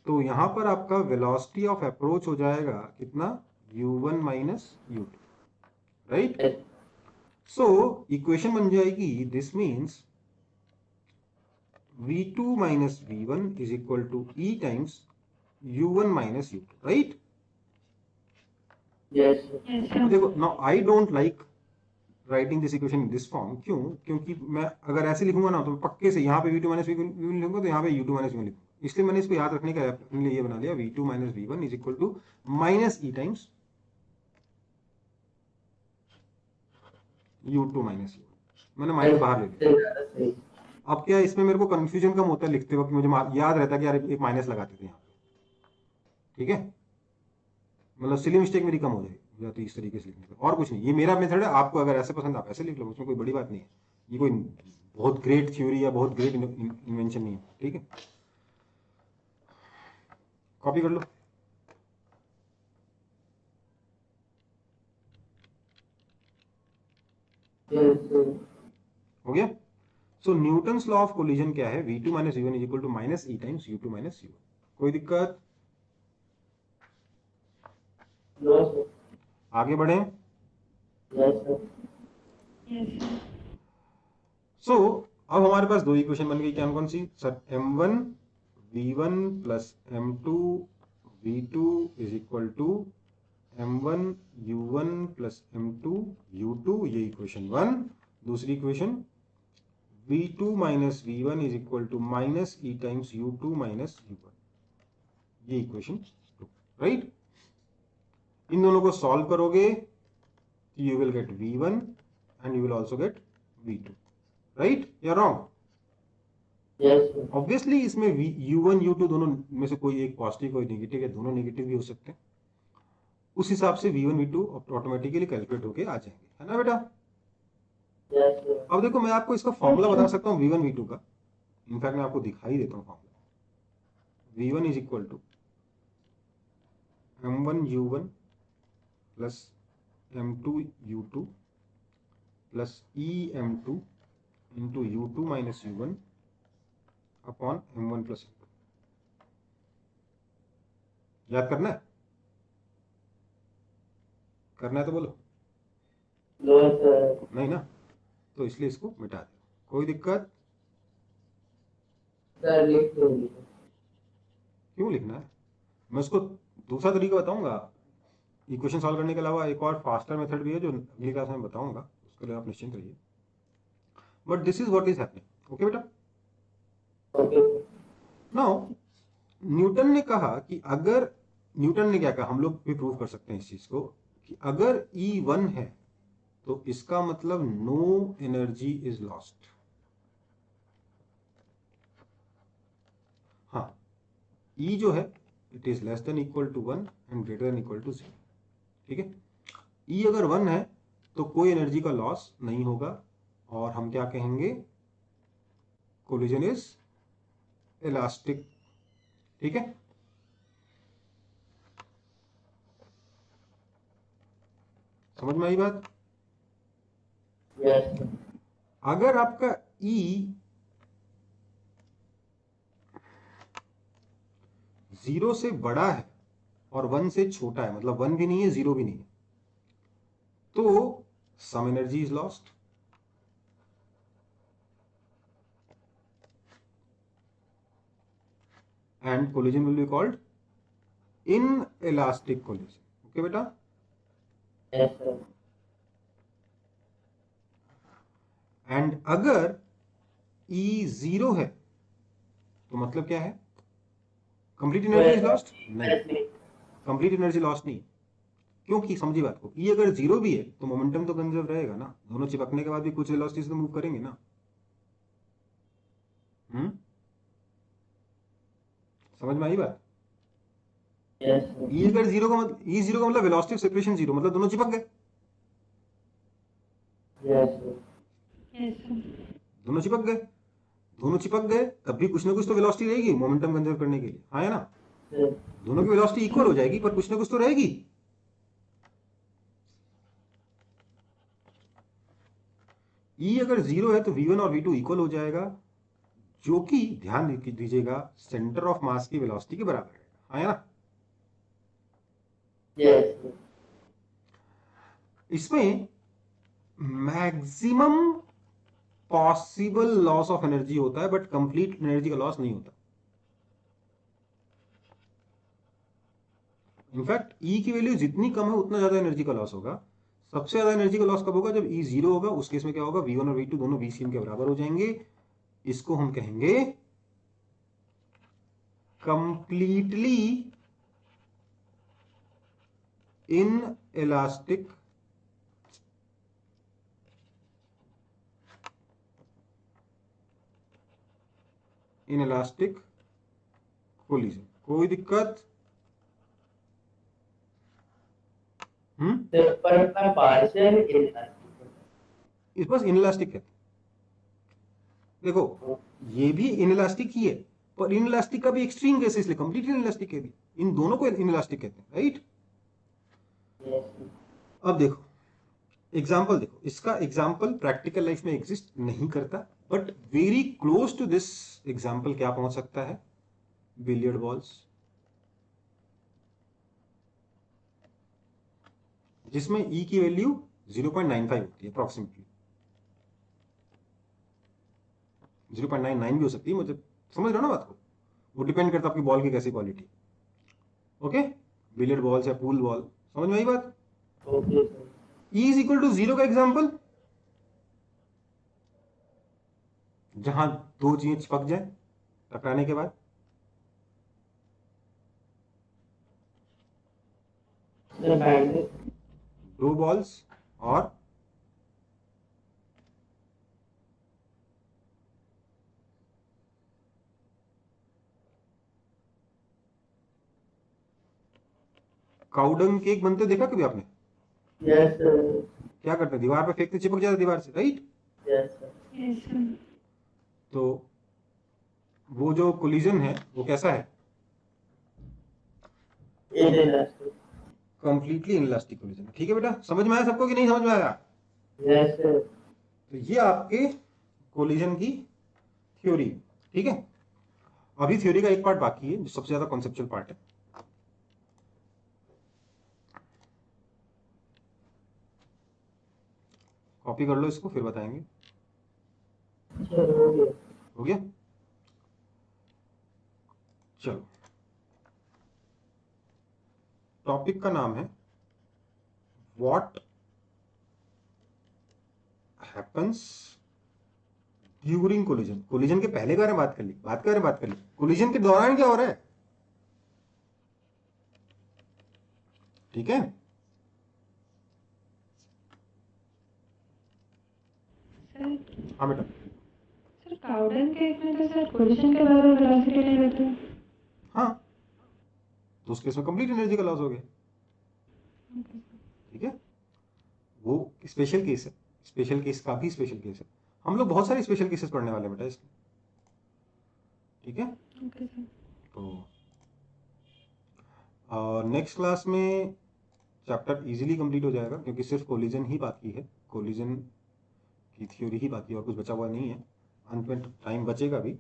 तो यहां पर आपका वेलोसिटी ऑफ अप्रोच हो जाएगा कितना? u1 minus u2, right? Yes. So equation बन जाएगी, this means v2 minus v1 is equal to e times u1 minus u2, right? Yes. Sir. Yes, sir. देखो, now I don't like writing this equation in this form. क्यों? क्योंकि मैं अगर ऐसे लिखूंगा ना तो पक्के से यहाँ पे v2 माइनस v1 लिखूंगा, तो यहाँ पे u2 माइनस v1 लिखूंगा। इसलिए मैंने इसको याद रखने का अपने लिए ये बना लिया, v2 minus v1 is equal to minus e times u2 minus u1। मैंने माइनस बाहर ले लिया। सही। अब क्या इसमें मेरे को कंफ्यूजन कम होता है लिखते वक्त, मुझे याद रहता है कि यार एक माइनस लगाते थे यहाँ पे, ठीक है? मतलब सिली मिस्टेक मेरी कम हो जाती है इस तरीके से लिखने पे, और कुछ नहीं। ये मेरा मेथड है, आपको अगर ऐसे पसंद आप ऐसे लिख लो, उसमें कोई बड़ी बात नहीं है। ये कोई बहुत ग्रेट थ्योरी या बहुत ग्रेट इन्वेंशन नहीं है, ठीक है? कॉपी कर लो। Yes. Sir. हो गया? So Newton's law of collision क्या है? v2 minus v1 is equal to minus e times u2 minus u1। कोई दिक्कत? No, sir. आगे बढ़े। Yes, sir. Yes, sir. सो अब हमारे पास दो इक्वेशन बन गई, क्या कौन सी sir? m1 v1 plus m2 v2 is equal to m1 u1 plus m2 u2, ये इक्वेशन 1। दूसरी equation v2 minus v1 is equal to minus e times u2 minus u1, ये इक्वेशन 2, राइट? इन दोनों को सॉल्व करोगे तो you will get v1 and you will also get v2, right या wrong? Yes, sir. Obviously इसमें u1 u2 दोनों में से कोई एक पॉजिटिव कोई नेगेटिव है, दोनों नेगेटिव भी हो सकते हैं। उस हिसाब से v1 v2 ऑटोमेटिकली कैलकुलेट होके आ जाएंगे, है ना बेटा? Yes, sir. अब देखो मैं आपको इसका फॉर्मूला बता सकता हूँ v1 v2 का। इनफैक्ट मैं आपको दिखाई देता हूँ formula. v1 is equal to m1u1 plus m2u2 plus em2 into u2 minus u1 upon m1 plus m2। याद करना है? करना है तो बोलो। No sir. नहीं ना, तो इसलिए इसको मिटा दे। कोई दिक्कत? सर लिख दूंगी। क्यों लिखना है? मैं उसको दूसरा तरीका बताऊंगा इक्वेशन सॉल्व करने के अलावा। एक और फास्टर मेथड भी है जो अगली क्लास में बताऊंगा, उसके लिए आप निश्चिंत रहिए। But this is what is happening. Okay बेटा? ओके। नाउ न्यूटन ने कहा कि अगर, न्यूटन ने क्या कहा, हम लोग भी प्रूव कर सकते हैं इस चीज को, कि अगर E1 है तो इसका मतलब नो एनर्जी इज लॉस्ट। हाँ, E जो है it is less than equal to 1 and greater than equal to 0। ठीक है? E अगर 1 है तो कोई एनर्जी का लॉस नहीं होगा, और हम क्या कहेंगे? Collision is elastic. ठीक है? समझ में आई बात? यस। अगर आपका E 0 से बड़ा है और 1 से छोटा है, मतलब 1 भी नहीं है 0 भी नहीं है, तो some energy is lost and collision will be called inelastic collision. Okay बेटा? Yes sir. एंड अगर E 0 है तो मतलब क्या है? Complete energy is lost? नहीं, कंप्लीट एनर्जी लॉस्ट नहीं, क्योंकि समझी बात को, E अगर 0 भी है तो मोमेंटम तो कंजर्व रहेगा ना, दोनों चिपकने के बाद भी कुछ वेलोसिटी से तो मूव करेंगे ना। समझ में आई बात? यस E अगर 0 का मतलब, E 0 का मतलब वेलोसिटी ऑफ सेपरेशन 0, मतलब दोनों चिपक गए। Yes Yes, sir. दोनों चिपक गए, दोनों चिपक गए तब भी कुछ ना कुछ तो वेलोसिटी रहेगी मोमेंटम कंजर्व करने के लिए। हाँ या ना? सर। दोनों की वेलोसिटी इक्वल हो जाएगी पर कुछ ना कुछ तो रहेगी। E अगर 0 है तो V1 और V2 इक्वल हो जाएगा, जो कि ध्यान दीजिएगा सेंटर ऑफ मास की वेलोसिटी के बराबर है। हाँ या ना? यस। इसमें maximum possible loss of energy होता है बट कंप्लीट एनर्जी का लॉस नहीं होता। इनफैक्ट E की वैल्यू जितनी कम है उतना ज्यादा एनर्जी का लॉस होगा। सबसे ज्यादा एनर्जी का लॉस कब होगा? जब E 0 होगा। उस केस में क्या होगा? V1 और V2 दोनों VCM के बराबर हो जाएंगे। इसको हम कहेंगे कंप्लीटली इनइलास्टिक इनइलास्टिक कोलिजन। कोई दिक्कत? पर अपना पार्शियल इस बस इनइलास्टिक है। देखो ये भी इनइलास्टिक ही है, पर इनइलास्टिक का भी एक्सट्रीम केस है, इसलिए कंप्लीट इनइलास्टिक है भी। इन दोनों को इनइलास्टिक कहते हैं, राइट? अब देखो एग्जाम्पल, देखो इसका एग्जाम्पल प्रैक्टिकल लाइफ में एग्जिस्ट नहीं करता, but very close to this example क्या पहुंच सकता है? बिलियर्ड बॉल्स, जिसमें E की वैल्यू 0.95 होती है अप्रोक्सीमेटली। 0.99 भी हो सकती है, मुझे समझ रहे हो ना बात को? वो डिपेंड करता है आपकी बॉल की कैसी क्वालिटी। ओके? बिलियर्ड बॉल्स या पूल बॉल, समझ में आई बात? Okay E is equal to 0 का एग्जाम्पल जहां दो चीजें चिपक जाए टकराने के बाद। सर। दो बॉल्स और काउडंग केक बनते देखा कभी आपने? Yes sir. क्या करते? दीवार पे फेंकते, चिपक जाता दीवार से, right? Yes sir. Yes, sir. तो वो जो कोलिजन है वो कैसा है? inelastic. Completely inelastic collision. ठीक है बेटा, समझ में आया सबको कि नहीं समझ में आया? Yes, sir. तो ये आपके कोलिजन की थ्योरी। ठीक है, अभी थ्योरी का एक पार्ट बाकी है जो सबसे ज्यादा कॉन्सेप्चुअल पार्ट है। कॉपी कर लो इसको, फिर बताएंगे। चलो हो गया। हो गया, चलो। टॉपिक का नाम है what happens during collision. Collision के पहले के बारे में बात कर ली, कोलिजन के दौरान क्या हो रहा है। ठीक है, सर हाँ बेटा। सर काउडन केस में तो सर कोलिशन के दौरान वेलोसिटी नहीं रहती। हाँ, तो उस केस में कंप्लीट एनर्जी का लॉस हो गया। ठीक है, वो स्पेशल केस है, स्पेशल केस का भी स्पेशल केस है। हम लोग बहुत सारे स्पेशल केसेस पढ़ने वाले हैं बेटा इसके। ठीक है, ओके सर। तो नेक्स्ट क्लास में चैप्टर इजीली कंप्लीट हो जाएगा क्योंकि सिर्फ कोलिजन ही बाकी है, कोलिजन की थ्योरी ही बाकी है और कुछ बचा हुआ नहीं है। अंत में टाइम बचेगा भी,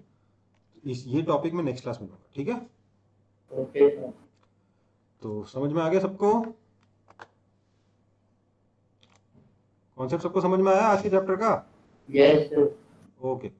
ये टॉपिक में नेक्स्ट क्लास में लूंगा। ठीक है, ओके सर। तो समझ में आ गया सबको? कॉन्सेप्ट सबको समझ में आया आज के चैप्टर का? Yes sir. ओके।